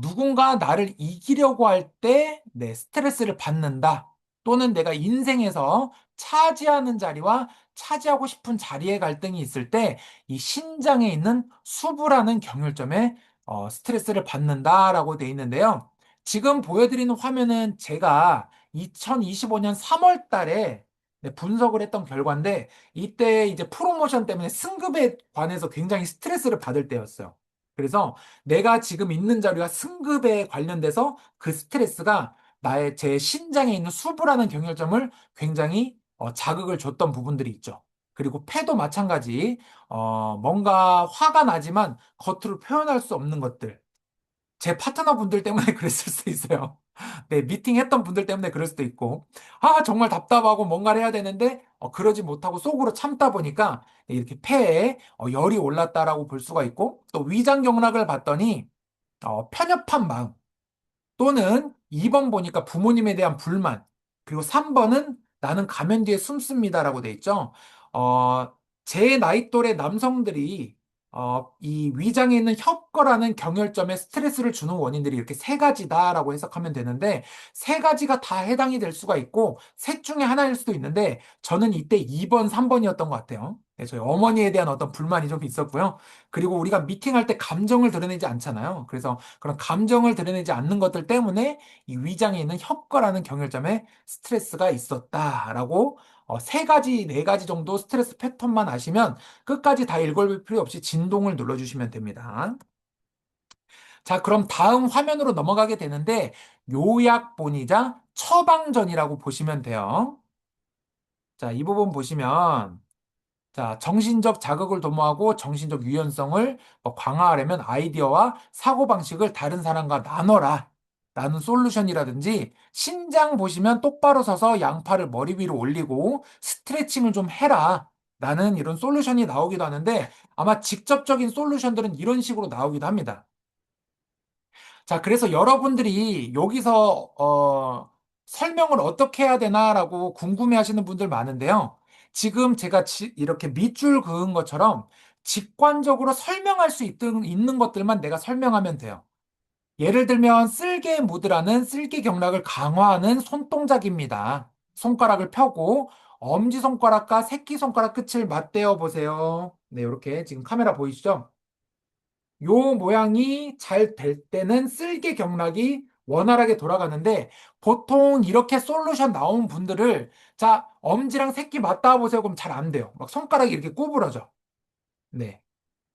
누군가 나를 이기려고 할 때 스트레스를 받는다. 또는 내가 인생에서 차지하는 자리와 차지하고 싶은 자리의 갈등이 있을 때 이 신장에 있는 수부라는 경혈점에 스트레스를 받는다라고 돼 있는데요. 지금 보여드리는 화면은 제가 2025년 3월 달에 분석을 했던 결과인데 이때 이제 프로모션 때문에 승급에 관해서 굉장히 스트레스를 받을 때였어요. 그래서 내가 지금 있는 자리와 승급에 관련돼서 그 스트레스가 제 신장에 있는 수부라는 경혈점을 굉장히 자극을 줬던 부분들이 있죠. 그리고 폐도 마찬가지, 뭔가 화가 나지만 겉으로 표현할 수 없는 것들. 제 파트너 분들 때문에 그랬을 수도 있어요. 네, 미팅했던 분들 때문에 그럴 수도 있고, 정말 답답하고 뭔가를 해야 되는데, 그러지 못하고 속으로 참다 보니까 이렇게 폐에 열이 올랐다라고 볼 수가 있고, 또 위장 경락을 봤더니, 편협한 마음, 또는 2번 보니까 부모님에 대한 불만, 그리고 3번은 나는 가면 뒤에 숨습니다라고 돼 있죠. 어, 제 나이 또래 남성들이 이 위장에 있는 협거라는 경혈점에 스트레스를 주는 원인들이 이렇게 3가지다라고 해석하면 되는데 3가지가 다 해당이 될 수가 있고 셋 중에 하나일 수도 있는데 저는 이때 2번, 3번이었던 것 같아요. 네, 저희 어머니에 대한 어떤 불만이 좀 있었고요. 그리고 우리가 미팅할 때 감정을 드러내지 않잖아요. 그래서 그런 감정을 드러내지 않는 것들 때문에 이 위장에 있는 협거라는 경혈점에 스트레스가 있었다라고 3가지, 4가지 정도 스트레스 패턴만 아시면 끝까지 다 읽어볼 필요 없이 진동을 눌러주시면 됩니다. 자, 그럼 다음 화면으로 넘어가게 되는데 요약본이자 처방전이라고 보시면 돼요. 자, 이 부분 보시면 자, 정신적 자극을 도모하고 정신적 유연성을 강화하려면 아이디어와 사고방식을 다른 사람과 나눠라. 라는 솔루션이라든지 신장 보시면 똑바로 서서 양팔을 머리 위로 올리고 스트레칭을 좀 해라. 라는 이런 솔루션이 나오기도 하는데 아마 직접적인 솔루션들은 이런 식으로 나오기도 합니다. 자, 그래서 여러분들이 여기서 설명을 어떻게 해야 되나라고 궁금해 하시는 분들 많은데요. 지금 제가 이렇게 밑줄 그은 것처럼 직관적으로 설명할 수 있는 것들만 내가 설명하면 돼요. 예를 들면 쓸개 무드라는 쓸개 경락을 강화하는 손동작입니다. 손가락을 펴고 엄지손가락과 새끼손가락 끝을 맞대어 보세요. 네, 이렇게 지금 카메라 보이시죠? 요 모양이 잘 될 때는 쓸개 경락이 원활하게 돌아가는데 보통 이렇게 솔루션 나온 분들을 자, 엄지랑 새끼 맞닿아 보세요. 그럼 잘 안 돼요. 막 손가락이 이렇게 구부러져. 네.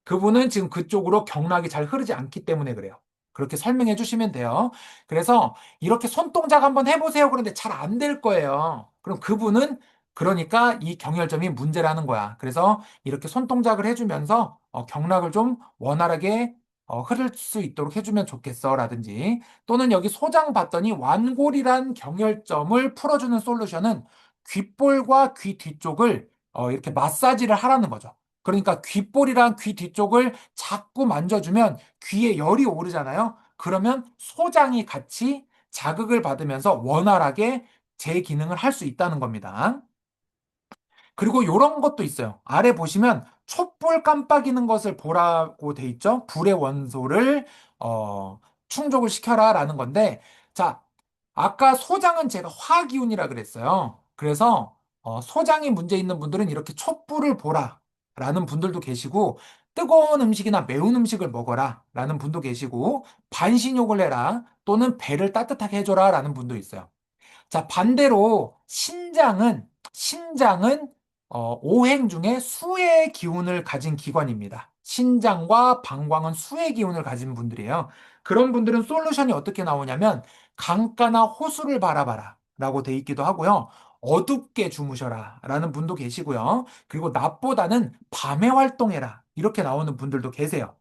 그분은 지금 그쪽으로 경락이 잘 흐르지 않기 때문에 그래요. 그렇게 설명해 주시면 돼요. 그래서 이렇게 손동작 한번 해보세요. 그런데 잘 안 될 거예요. 그럼 그분은 그러니까 이 경혈점이 문제라는 거야. 그래서 이렇게 손동작을 해주면서 경락을 좀 원활하게 흐를 수 있도록 해주면 좋겠어. 라든지 또는 여기 소장 봤더니 완골이란 경혈점을 풀어주는 솔루션은 귓볼과 귀 뒤쪽을 이렇게 마사지를 하라는 거죠. 그러니까 귓볼이랑 귀 뒤쪽을 자꾸 만져주면 귀에 열이 오르잖아요. 그러면 소장이 같이 자극을 받으면서 원활하게 제 기능을 할 수 있다는 겁니다. 그리고 이런 것도 있어요. 아래 보시면 촛불 깜빡이는 것을 보라고 돼 있죠. 불의 원소를 충족을 시켜라라는 건데, 자, 아까 소장은 제가 화기운이라 그랬어요. 그래서 소장이 문제 있는 분들은 이렇게 촛불을 보라라는 분들도 계시고, 뜨거운 음식이나 매운 음식을 먹어라라는 분도 계시고, 반신욕을 해라 또는 배를 따뜻하게 해줘라라는 분도 있어요. 자, 반대로 신장은 오행 중에 수의 기운을 가진 기관입니다. 신장과 방광은 수의 기운을 가진 분들이에요. 그런 분들은 솔루션이 어떻게 나오냐면 강가나 호수를 바라봐라 라고 돼 있기도 하고요. 어둡게 주무셔라 라는 분도 계시고요. 그리고 낮보다는 밤에 활동해라 이렇게 나오는 분들도 계세요.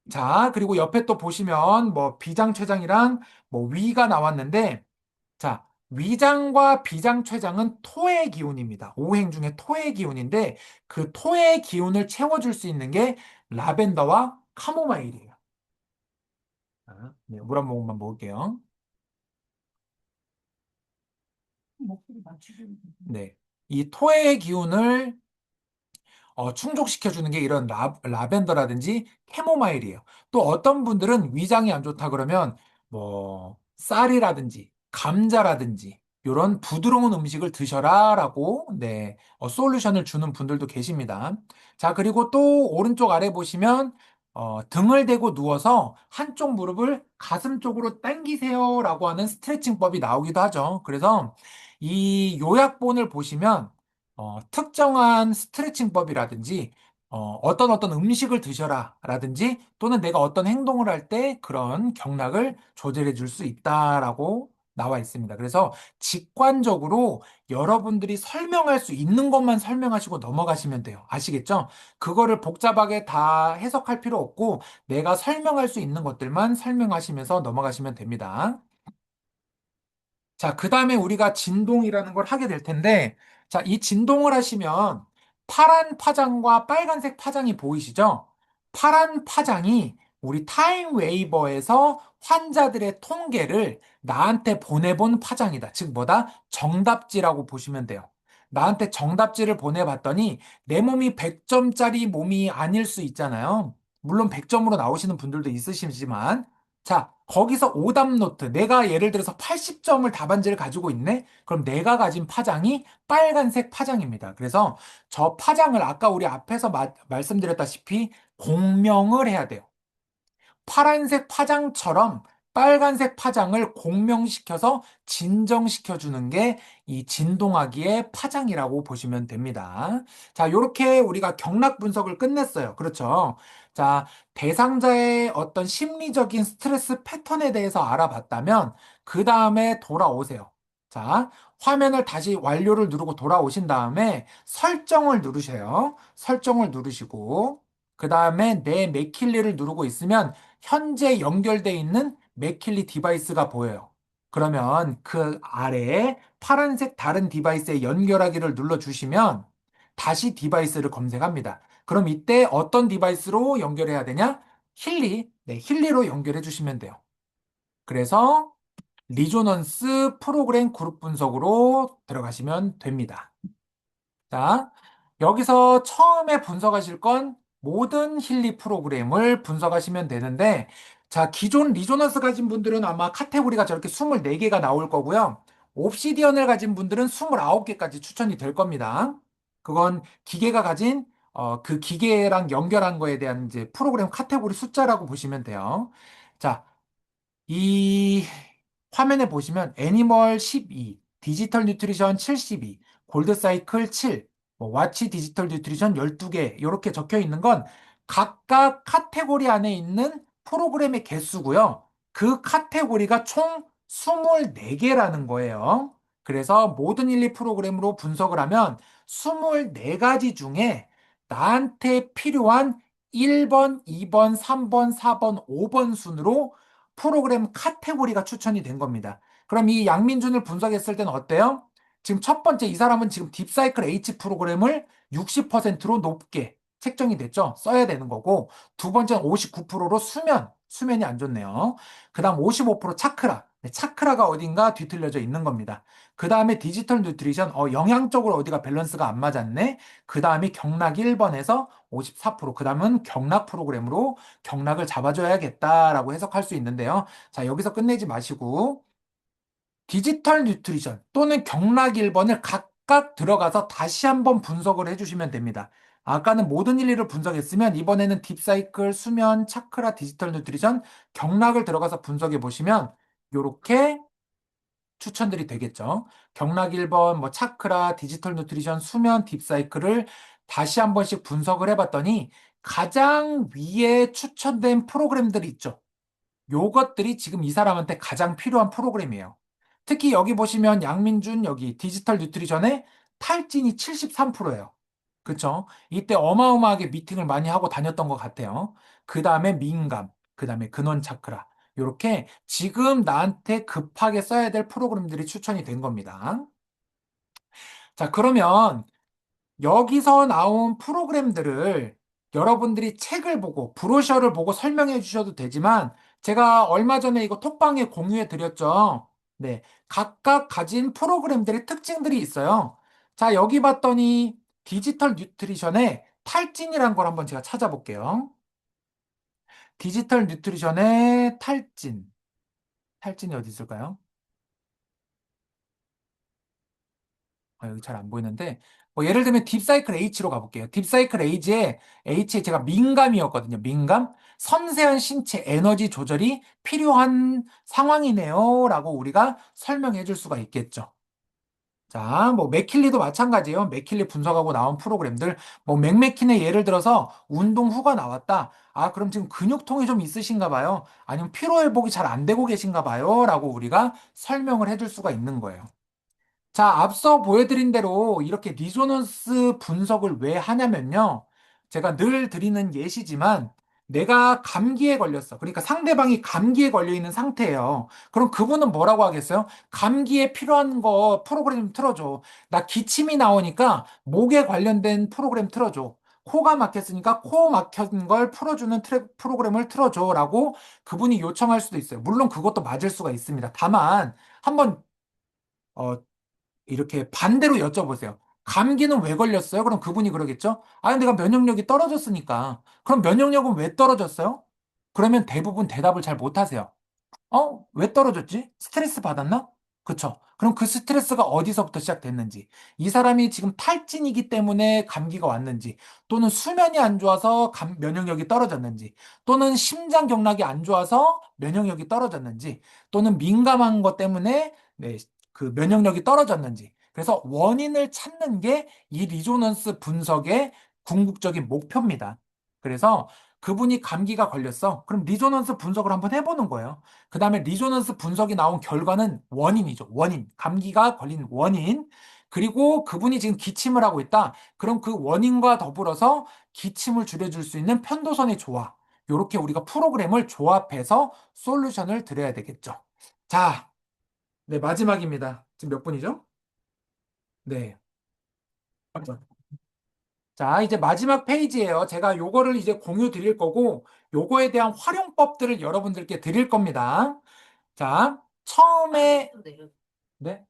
자, 그리고 옆에 또 보시면 뭐 비장췌장이랑 뭐 위가 나왔는데 자, 위장과 비장췌장은 토의 기운입니다. 오행 중에 토의 기운인데 그 토의 기운을 채워줄 수 있는 게 라벤더와 카모마일이에요. 자, 네, 물 한 모금만 먹을게요. 네. 이 토의 기운을 충족시켜주는 게 이런 라벤더라든지 캐모마일이에요. 또 어떤 분들은 위장이 안 좋다 그러면 뭐 쌀이라든지 감자라든지 이런 부드러운 음식을 드셔라라고 네, 솔루션을 주는 분들도 계십니다. 자, 그리고 또 오른쪽 아래 보시면 등을 대고 누워서 한쪽 무릎을 가슴 쪽으로 당기세요라고 하는 스트레칭법이 나오기도 하죠. 그래서 이 요약본을 보시면 특정한 스트레칭법이라든지 어떤 음식을 드셔라라든지 또는 내가 어떤 행동을 할 때 그런 경락을 조절해 줄 수 있다라고 나와 있습니다. 그래서 직관적으로 여러분들이 설명할 수 있는 것만 설명하시고 넘어가시면 돼요. 아시겠죠? 그거를 복잡하게 다 해석할 필요 없고 내가 설명할 수 있는 것들만 설명하시면서 넘어가시면 됩니다. 자, 그 다음에 우리가 진동이라는 걸 하게 될 텐데, 자, 이 진동을 하시면 파란 파장과 빨간색 파장이 보이시죠? 파란 파장이 우리 타임웨이버에서 환자들의 통계를 나한테 보내본 파장이다. 즉, 뭐다? 정답지라고 보시면 돼요. 나한테 정답지를 보내봤더니 내 몸이 100점짜리 몸이 아닐 수 있잖아요. 물론 100점으로 나오시는 분들도 있으시지만, 자, 거기서 오답 노트. 내가 예를 들어서 80점을 답안지를 가지고 있네? 그럼 내가 가진 파장이 빨간색 파장입니다. 그래서 저 파장을 아까 우리 앞에서 말씀드렸다시피 공명을 해야 돼요. 파란색 파장처럼 빨간색 파장을 공명시켜서 진정시켜 주는 게 이 진동하기의 파장이라고 보시면 됩니다. 자, 요렇게 우리가 경락 분석을 끝냈어요. 그렇죠? 자, 대상자의 어떤 심리적인 스트레스 패턴에 대해서 알아봤다면 그 다음에 돌아오세요. 자, 화면을 다시 완료를 누르고 돌아오신 다음에 설정을 누르셔요. 설정을 누르시고 그 다음에 내 맥킬리를 누르고 있으면 현재 연결되어 있는 맥킬리 디바이스가 보여요. 그러면 그 아래에 파란색 다른 디바이스에 연결하기를 눌러주시면 다시 디바이스를 검색합니다. 그럼 이때 어떤 디바이스로 연결해야 되냐? 힐리, 네, 힐리로 연결해 주시면 돼요. 그래서 리조넌스 프로그램 그룹 분석으로 들어가시면 됩니다. 자, 여기서 처음에 분석하실 건 모든 힐리 프로그램을 분석하시면 되는데, 자, 기존 리조넌스 가진 분들은 아마 카테고리가 저렇게 24개가 나올 거고요. 옵시디언을 가진 분들은 29개까지 추천이 될 겁니다. 그건 기계가 가진 그 기계랑 연결한 거에 대한 이제 프로그램 카테고리 숫자라고 보시면 돼요. 자, 이 화면에 보시면 애니멀 12, 디지털 뉴트리션 72, 골드 사이클 7, 뭐 와치 디지털 뉴트리션 12개 이렇게 적혀 있는 건 각각 카테고리 안에 있는 프로그램의 개수고요. 그 카테고리가 총 24개라는 거예요. 그래서 모든 일리 프로그램으로 분석을 하면 24가지 중에 나한테 필요한 1번, 2번, 3번, 4번, 5번 순으로 프로그램 카테고리가 추천이 된 겁니다. 그럼 이 양민준을 분석했을 때는 어때요? 지금 첫 번째 이 사람은 지금 딥사이클 H 프로그램을 60%로 높게 책정이 됐죠. 써야 되는 거고 두 번째는 59%로 수면이 안 좋네요. 그 다음 55% 차크라. 네, 차크라가 어딘가 뒤틀려져 있는 겁니다. 그 다음에 디지털 뉴트리션, 영양적으로 어디가 밸런스가 안 맞았네. 그 다음이 경락 1번에서 54%, 그 다음은 경락 프로그램으로 경락을 잡아줘야겠다라고 해석할 수 있는데요. 자, 여기서 끝내지 마시고 디지털 뉴트리션 또는 경락 1번을 각각 들어가서 다시 한번 분석을 해주시면 됩니다. 아까는 모든 일리를 분석했으면 이번에는 딥사이클, 수면, 차크라, 디지털 뉴트리션, 경락을 들어가서 분석해 보시면 이렇게 추천들이 되겠죠. 경락 1번, 뭐 차크라, 디지털 누트리션, 수면, 딥사이클을 다시 한 번씩 분석을 해봤더니 가장 위에 추천된 프로그램들이 있죠. 요것들이 지금 이 사람한테 가장 필요한 프로그램이에요. 특히 여기 보시면 양민준 여기 디지털 뉴트리션의 탈진이 73%예요. 그쵸? 이때 어마어마하게 미팅을 많이 하고 다녔던 것 같아요. 그 다음에 민감, 그 다음에 근원 차크라. 이렇게 지금 나한테 급하게 써야 될 프로그램들이 추천이 된 겁니다. 자, 그러면 여기서 나온 프로그램들을 여러분들이 책을 보고 브로셔를 보고 설명해 주셔도 되지만 제가 얼마 전에 이거 톡방에 공유해 드렸죠. 네. 각각 가진 프로그램들의 특징들이 있어요. 자, 여기 봤더니 디지털 뉴트리션의 탈진이라는 걸 한번 제가 찾아볼게요. 디지털 뉴트리션의 탈진. 탈진이 어디 있을까요? 여기 잘 안 보이는데, 뭐 예를 들면 딥사이클 H로 가볼게요. 딥사이클 H에 제가 민감이었거든요. 민감? 섬세한 신체 에너지 조절이 필요한 상황이네요. 라고 우리가 설명해 줄 수가 있겠죠. 자, 뭐 맥킬리도 마찬가지예요. 맥킬리 분석하고 나온 프로그램들, 뭐 맥메킨의 예를 들어서 운동 후가 나왔다. 아, 그럼 지금 근육통이 좀 있으신가 봐요. 아니면 피로 회복이 잘 안 되고 계신가 봐요. 라고 우리가 설명을 해줄 수가 있는 거예요. 자, 앞서 보여드린 대로 이렇게 리조넌스 분석을 왜 하냐면요. 제가 늘 드리는 예시지만 내가 감기에 걸렸어. 그러니까 상대방이 감기에 걸려 있는 상태예요. 그럼 그분은 뭐라고 하겠어요? 감기에 필요한 거 프로그램 틀어줘. 나 기침이 나오니까 목에 관련된 프로그램 틀어줘. 코가 막혔으니까 코 막힌 걸 풀어주는 프로그램을 틀어줘라고 그분이 요청할 수도 있어요. 물론 그것도 맞을 수가 있습니다. 다만 한번 어, 이렇게 반대로 여쭤보세요. 감기는 왜 걸렸어요? 그럼 그분이 그러겠죠? 아, 내가 면역력이 떨어졌으니까. 그럼 면역력은 왜 떨어졌어요? 그러면 대부분 대답을 잘 못하세요. 왜 떨어졌지? 스트레스 받았나? 그쵸. 그럼 그 스트레스가 어디서부터 시작됐는지, 이 사람이 지금 탈진이기 때문에 감기가 왔는지, 또는 수면이 안 좋아서 면역력이 떨어졌는지, 또는 심장 경락이 안 좋아서 면역력이 떨어졌는지, 또는 민감한 것 때문에 네, 그 면역력이 떨어졌는지. 그래서 원인을 찾는 게 이 리조넌스 분석의 궁극적인 목표입니다. 그래서 그분이 감기가 걸렸어. 그럼 리조넌스 분석을 한번 해보는 거예요. 그 다음에 리조넌스 분석이 나온 결과는 원인이죠. 원인. 감기가 걸린 원인. 그리고 그분이 지금 기침을 하고 있다. 그럼 그 원인과 더불어서 기침을 줄여줄 수 있는 편도선의 조화. 이렇게 우리가 프로그램을 조합해서 솔루션을 드려야 되겠죠. 자, 네, 마지막입니다. 지금 몇 분이죠? 네. 맞죠? 자, 이제 마지막 페이지예요. 제가 요거를 이제 공유 드릴 거고, 요거에 대한 활용법들을 여러분들께 드릴 겁니다. 자, 처음에, 네?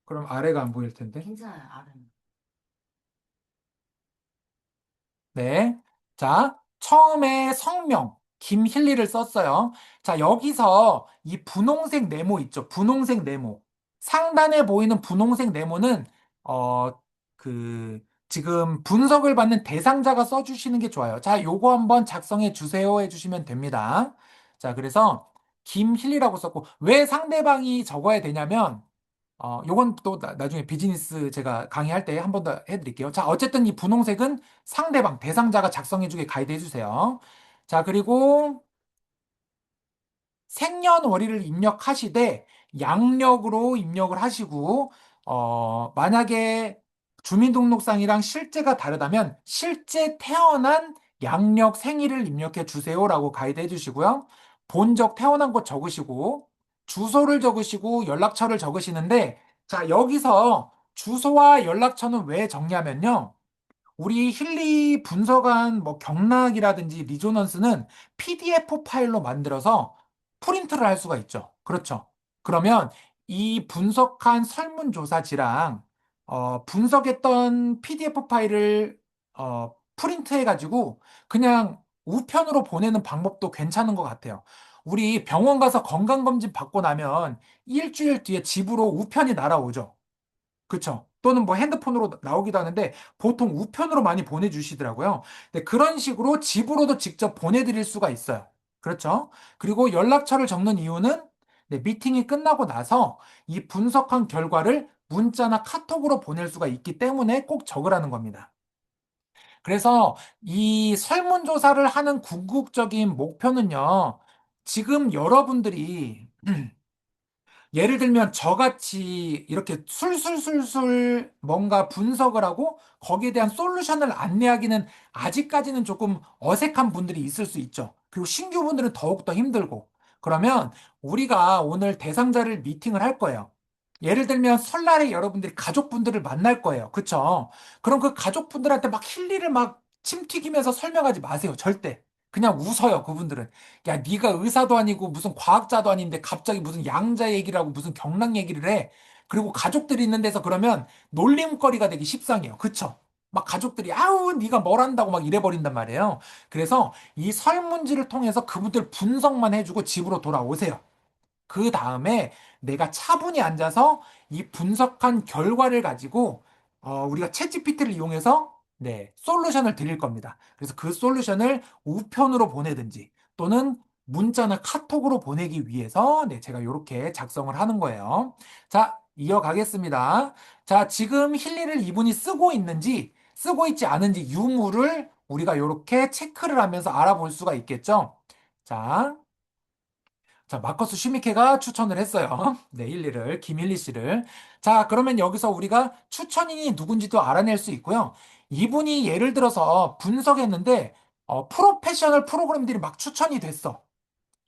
그럼 아래가 안 보일 텐데. 네. 자, 처음에 성명, 김힐리를 썼어요. 자, 여기서 이 분홍색 네모 있죠? 분홍색 네모. 상단에 보이는 분홍색 네모는, 어, 지금 분석을 받는 대상자가 써주시는 게 좋아요. 자, 요거 한번 작성해 주세요 해주시면 됩니다. 자, 그래서 김힐리라고 썼고, 왜 상대방이 적어야 되냐면, 요건 또 나중에 비즈니스 제가 강의할 때 한 번 더 해드릴게요. 자, 어쨌든 이 분홍색은 상대방, 대상자가 작성해주게 가이드 해주세요. 자, 그리고 생년월일을 입력하시되 양력으로 입력을 하시고, 만약에 주민등록상이랑 실제가 다르다면 실제 태어난 양력 생일을 입력해 주세요라고 가이드 해주시고요. 본적 태어난 곳 적으시고, 주소를 적으시고, 연락처를 적으시는데, 자, 여기서 주소와 연락처는 왜 적냐면요. 우리 힐리 분석한 뭐 경락이라든지 리조넌스는 PDF 파일로 만들어서 프린트를 할 수가 있죠. 그렇죠. 그러면 이 분석한 설문조사지랑 분석했던 PDF 파일을 프린트해가지고 그냥 우편으로 보내는 방법도 괜찮은 것 같아요. 우리 병원 가서 건강검진 받고 나면 일주일 뒤에 집으로 우편이 날아오죠. 그쵸? 또는 뭐 핸드폰으로 나오기도 하는데 보통 우편으로 많이 보내주시더라고요. 근데 그런 식으로 집으로도 직접 보내드릴 수가 있어요. 그렇죠? 그리고 연락처를 적는 이유는 네, 미팅이 끝나고 나서 이 분석한 결과를 문자나 카톡으로 보낼 수가 있기 때문에 꼭 적으라는 겁니다. 그래서 이 설문조사를 하는 궁극적인 목표는요, 지금 여러분들이 예를 들면 저같이 이렇게 술술술술 뭔가 분석을 하고 거기에 대한 솔루션을 안내하기는 아직까지는 조금 어색한 분들이 있을 수 있죠. 그리고 신규 분들은 더욱더 힘들고. 그러면 우리가 오늘 대상자를 미팅을 할 거예요. 예를 들면 설날에 여러분들이 가족분들을 만날 거예요. 그쵸? 그럼 그 가족분들한테 막 힐리를 막 침 튀기면서 설명하지 마세요. 절대. 그냥 웃어요. 그분들은. 야, 네가 의사도 아니고 무슨 과학자도 아닌데 갑자기 무슨 양자 얘기를 하고 무슨 경락 얘기를 해. 그리고 가족들이 있는 데서 그러면 놀림거리가 되기 십상이에요. 그쵸? 막 가족들이 아우 네가 뭘 안다고 막 이래 버린단 말이에요. 그래서 이 설문지를 통해서 그분들 분석만 해주고 집으로 돌아오세요. 그 다음에 내가 차분히 앉아서 이 분석한 결과를 가지고 우리가 챗GPT를 이용해서 솔루션을 드릴 겁니다. 그래서 그 솔루션을 우편으로 보내든지 또는 문자나 카톡으로 보내기 위해서 제가 이렇게 작성을 하는 거예요. 자, 이어가겠습니다. 자, 지금 힐리를 이분이 쓰고 있는지 쓰고 있지 않은지 유무를 우리가 이렇게 체크를 하면서 알아볼 수가 있겠죠. 자, 자, 마커스 슈미케가 추천을 했어요. 네, 힐리를, 김힐리 씨를. 자, 그러면 여기서 우리가 추천인이 누군지도 알아낼 수 있고요. 이분이 예를 들어서 분석했는데, 프로페셔널 프로그램들이 막 추천이 됐어.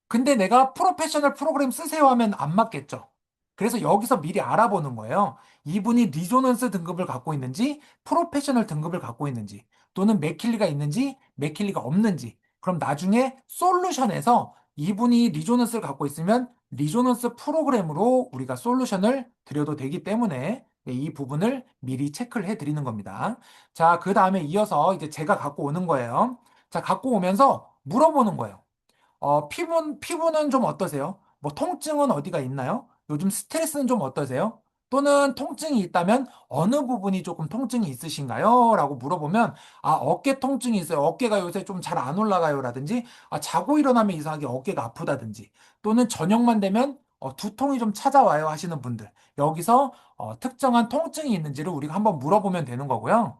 근데 내가 프로페셔널 프로그램 쓰세요 하면 안 맞겠죠. 그래서 여기서 미리 알아보는 거예요. 이분이 리조넌스 등급을 갖고 있는지, 프로페셔널 등급을 갖고 있는지, 또는 맥킬리가 있는지, 맥킬리가 없는지. 그럼 나중에 솔루션에서 이분이 리조넌스를 갖고 있으면 리조넌스 프로그램으로 우리가 솔루션을 드려도 되기 때문에 이 부분을 미리 체크를 해 드리는 겁니다. 자, 그 다음에 이어서 이제 제가 갖고 오는 거예요. 자, 갖고 오면서 물어보는 거예요. 피부는 좀 어떠세요? 뭐 통증은 어디가 있나요? 요즘 스트레스는 좀 어떠세요? 또는 통증이 있다면 어느 부분이 조금 통증이 있으신가요? 라고 물어보면 어깨 통증이 있어요. 어깨가 요새 좀 잘 안 올라가요. 라든지 자고 일어나면 이상하게 어깨가 아프다든지 또는 저녁만 되면 두통이 좀 찾아와요 하시는 분들 여기서 특정한 통증이 있는지를 우리가 한번 물어보면 되는 거고요.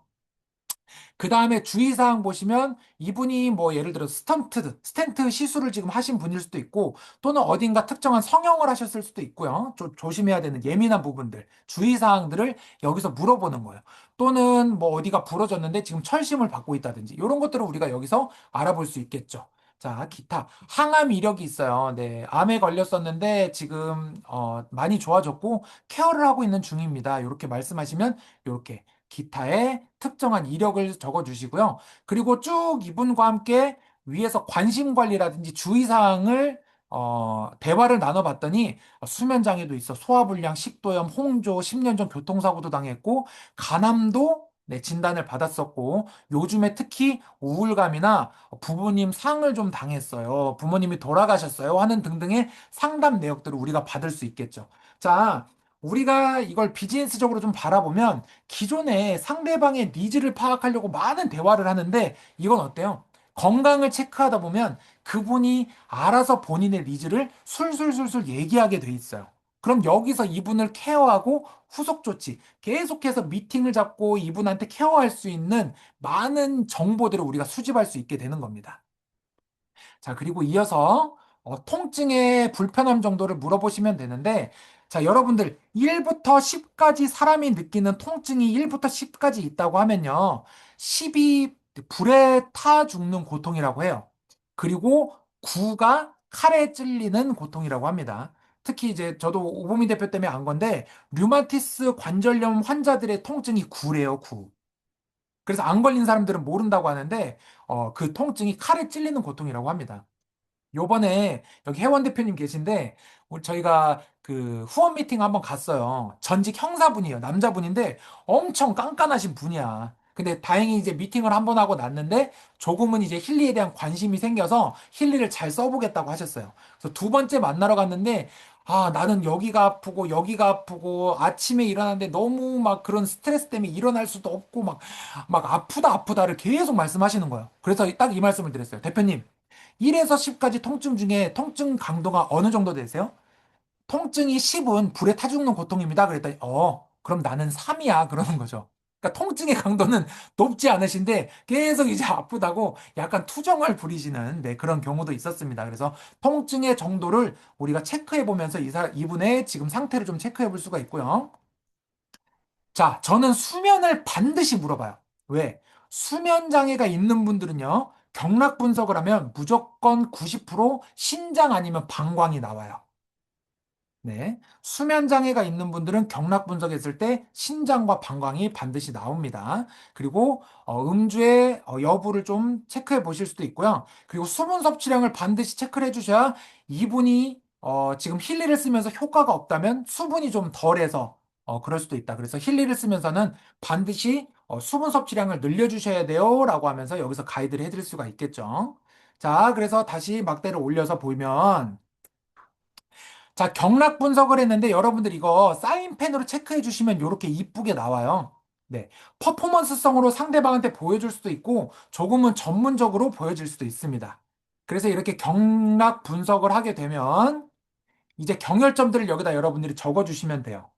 그 다음에 주의사항 보시면 이분이 뭐 예를 들어 스텐트 시술을 지금 하신 분일 수도 있고 또는 어딘가 특정한 성형을 하셨을 수도 있고요. 조심해야 되는 예민한 부분들, 주의사항들을 여기서 물어보는 거예요. 또는 뭐 어디가 부러졌는데 지금 철심을 받고 있다든지 이런 것들을 우리가 여기서 알아볼 수 있겠죠. 자, 기타. 항암 이력이 있어요. 네, 암에 걸렸었는데 지금 많이 좋아졌고 케어를 하고 있는 중입니다. 이렇게 말씀하시면 이렇게 기타의 특정한 이력을 적어 주시고요. 그리고 쭉 이분과 함께 위에서 관심 관리라든지 주의사항을 대화를 나눠봤더니 수면 장애도 있어, 소화불량, 식도염, 홍조, 10년 전 교통사고도 당했고, 간암도 진단을 받았었고, 요즘에 특히 우울감이나 부모님 상을 좀 당했어요. 부모님이 돌아가셨어요. 하는 등등의 상담 내역들을 우리가 받을 수 있겠죠. 자, 우리가 이걸 비즈니스적으로 좀 바라보면 기존에 상대방의 니즈를 파악하려고 많은 대화를 하는데 이건 어때요? 건강을 체크하다 보면 그분이 알아서 본인의 니즈를 술술술술 얘기하게 돼 있어요. 그럼 여기서 이분을 케어하고 후속 조치, 계속해서 미팅을 잡고 이분한테 케어할 수 있는 많은 정보들을 우리가 수집할 수 있게 되는 겁니다. 자, 그리고 이어서 통증의 불편함 정도를 물어보시면 되는데, 자, 여러분들 1부터 10까지 사람이 느끼는 통증이 1부터 10까지 있다고 하면요. 10이 불에 타 죽는 고통이라고 해요. 그리고 9가 칼에 찔리는 고통이라고 합니다. 특히 이제 저도 오보미 대표 때문에 안 건데 류마티스 관절염 환자들의 통증이 9래요, 9. 그래서 안 걸린 사람들은 모른다고 하는데 그 통증이 칼에 찔리는 고통이라고 합니다. 요번에 여기 회원 대표님 계신데 저희가 그 후원 미팅 한번 갔어요. 전직 형사분이에요. 남자분인데 엄청 깐깐하신 분이야. 근데 다행히 이제 미팅을 한번 하고 났는데 조금은 이제 힐리에 대한 관심이 생겨서 힐리를 잘 써보겠다고 하셨어요. 그래서 두 번째 만나러 갔는데 나는 여기가 아프고 여기가 아프고 아침에 일어났는데 너무 막 그런 스트레스 때문에 일어날 수도 없고 막 아프다 아프다를 계속 말씀하시는 거예요. 그래서 딱 이 말씀을 드렸어요. 대표님, 1에서 10까지 통증 중에 통증 강도가 어느 정도 되세요? 통증이 10은 불에 타 죽는 고통입니다. 그랬더니, 그럼 나는 3이야. 그러는 거죠. 그러니까 통증의 강도는 높지 않으신데 계속 이제 아프다고 약간 투정을 부리시는 네, 그런 경우도 있었습니다. 그래서 통증의 정도를 우리가 체크해 보면서 이분의 지금 상태를 좀 체크해 볼 수가 있고요. 자, 저는 수면을 반드시 물어봐요. 왜? 수면 장애가 있는 분들은요, 경락 분석을 하면 무조건 90% 신장 아니면 방광이 나와요. 네. 수면 장애가 있는 분들은 경락 분석했을 때 신장과 방광이 반드시 나옵니다. 그리고 음주의 여부를 좀 체크해 보실 수도 있고요. 그리고 수분 섭취량을 반드시 체크를 해 주셔야 이분이 지금 힐리를 쓰면서 효과가 없다면 수분이 좀 덜해서 그럴 수도 있다. 그래서 힐리를 쓰면서는 반드시 수분 섭취량을 늘려 주셔야 돼요라고 하면서 여기서 가이드를 해 드릴 수가 있겠죠. 자, 그래서 다시 막대를 올려서 보면 자, 경락 분석을 했는데 여러분들 이거 사인펜으로 체크해 주시면 이렇게 이쁘게 나와요. 네. 퍼포먼스성으로 상대방한테 보여줄 수도 있고 조금은 전문적으로 보여질 수도 있습니다. 그래서 이렇게 경락 분석을 하게 되면 이제 경혈점들을 여기다 여러분들이 적어 주시면 돼요.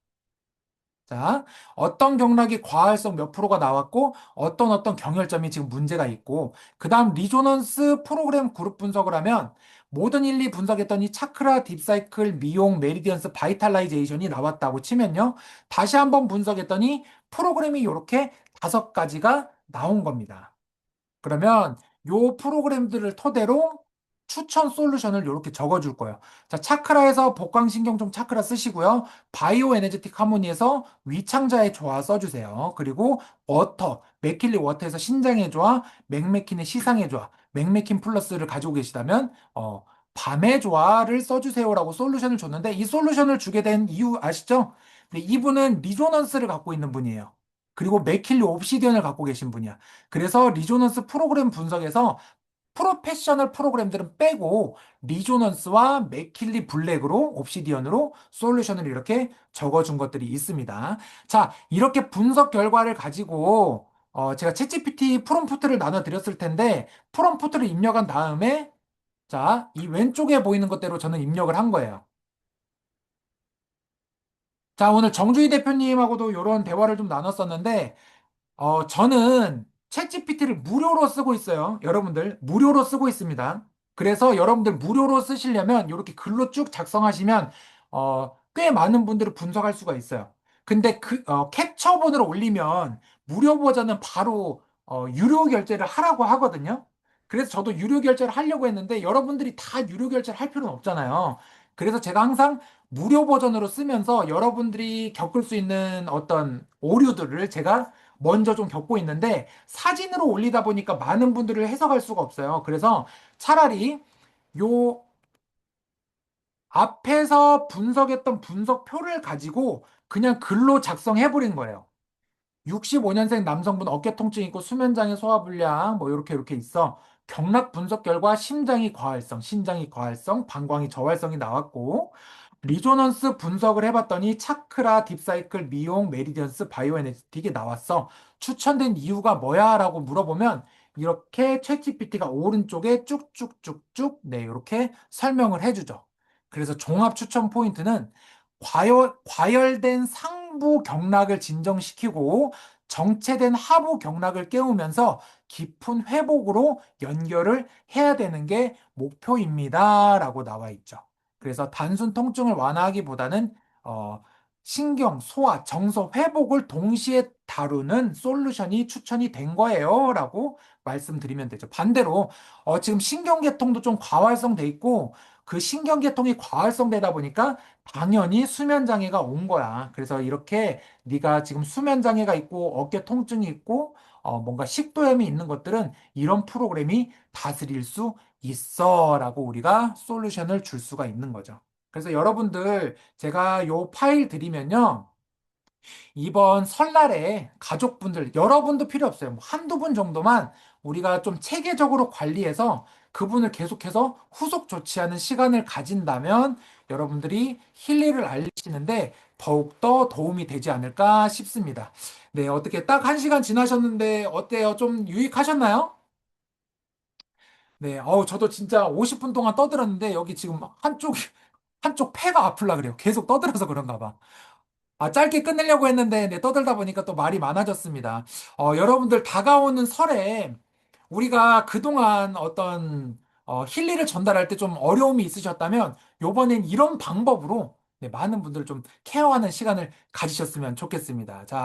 자, 어떤 경락이 과활성 몇 프로가 나왔고, 어떤 경혈점이 지금 문제가 있고, 그 다음 리조넌스 프로그램 그룹 분석을 하면, 모든 일리 분석했더니 차크라, 딥사이클, 미용, 메리디언스, 바이탈라이제이션이 나왔다고 치면요. 다시 한번 분석했더니 프로그램이 이렇게 5가지가 나온 겁니다. 그러면 요 프로그램들을 토대로 추천 솔루션을 이렇게 적어줄 거예요. 자, 차크라에서 복강신경 좀 차크라 쓰시고요. 바이오 에너제틱 하모니에서 위창자의 조화 써주세요. 그리고 워터, 맥킬리 워터에서 신장의 조화, 맥메킨의 시상의 조화, 맥메킨 플러스를 가지고 계시다면, 밤의 조화를 써주세요라고 솔루션을 줬는데, 이 솔루션을 주게 된 이유 아시죠? 네, 이분은 리조넌스를 갖고 있는 분이에요. 그리고 맥킬리 옵시디언을 갖고 계신 분이야. 그래서 리조넌스 프로그램 분석에서 프로페셔널 프로그램들은 빼고 리조넌스와 맥킬리 블랙으로 옵시디언으로 솔루션을 이렇게 적어준 것들이 있습니다. 자, 이렇게 분석 결과를 가지고 제가 챗GPT 프롬프트를 나눠드렸을 텐데 프롬프트를 입력한 다음에 자, 이 왼쪽에 보이는 것대로 저는 입력을 한 거예요. 자, 오늘 정주희 대표님하고도 이런 대화를 좀 나눴었는데 저는 챗GPT를 무료로 쓰고 있어요. 여러분들, 무료로 쓰고 있습니다. 그래서 여러분들 무료로 쓰시려면 이렇게 글로 쭉 작성하시면, 꽤 많은 분들을 분석할 수가 있어요. 근데 캡처본으로 올리면 무료 버전은 바로, 유료 결제를 하라고 하거든요. 그래서 저도 유료 결제를 하려고 했는데 여러분들이 다 유료 결제를 할 필요는 없잖아요. 그래서 제가 항상 무료 버전으로 쓰면서 여러분들이 겪을 수 있는 어떤 오류들을 제가 먼저 좀 겪고 있는데 사진으로 올리다 보니까 많은 분들을 해석할 수가 없어요. 그래서 차라리 요 앞에서 분석했던 분석표를 가지고 그냥 글로 작성해 버린 거예요. 65년생 남성분 어깨 통증 있고 수면장애 소화불량 뭐 이렇게 있어. 경락 분석 결과 심장이 과활성, 신장이 과활성, 방광이 저활성이 나왔고 리조넌스 분석을 해봤더니 차크라, 딥사이클, 미용, 메리디언스, 바이오에너지틱이 나왔어. 추천된 이유가 뭐야? 라고 물어보면 이렇게 챗GPT가 오른쪽에 쭉쭉쭉쭉 네, 이렇게 설명을 해주죠. 그래서 종합 추천 포인트는 과열된 상부 경락을 진정시키고 정체된 하부 경락을 깨우면서 깊은 회복으로 연결을 해야 되는 게 목표입니다. 라고 나와 있죠. 그래서 단순 통증을 완화하기보다는 어, 신경, 소화, 정서 회복을 동시에 다루는 솔루션이 추천이 된 거예요. 라고 말씀드리면 되죠. 반대로 지금 신경계통도 좀 과활성돼 있고 그 신경계통이 과활성되다 보니까 당연히 수면 장애가 온 거야. 그래서 이렇게 네가 지금 수면 장애가 있고 어깨 통증이 있고 뭔가 식도염이 있는 것들은 이런 프로그램이 다스릴 수 있어라고 우리가 솔루션을 줄 수가 있는 거죠. 그래서 여러분들 제가 요 파일 드리면요. 이번 설날에 가족분들, 여러분도 필요 없어요. 뭐 한두 분 정도만 우리가 좀 체계적으로 관리해서 그분을 계속해서 후속 조치하는 시간을 가진다면 여러분들이 힐리를 알리시는데 더욱더 도움이 되지 않을까 싶습니다. 네, 어떻게 딱 1시간 지나셨는데 어때요? 좀 유익하셨나요? 네, 저도 진짜 50분 동안 떠들었는데 여기 지금 한쪽 폐가 아플라 그래요. 계속 떠들어서 그런가 봐. 짧게 끝내려고 했는데, 네, 떠들다 보니까 또 말이 많아졌습니다. 여러분들 다가오는 설에 우리가 그동안 어떤 힐리를 전달할 때 좀 어려움이 있으셨다면, 요번엔 이런 방법으로 네, 많은 분들 좀 케어하는 시간을 가지셨으면 좋겠습니다. 자,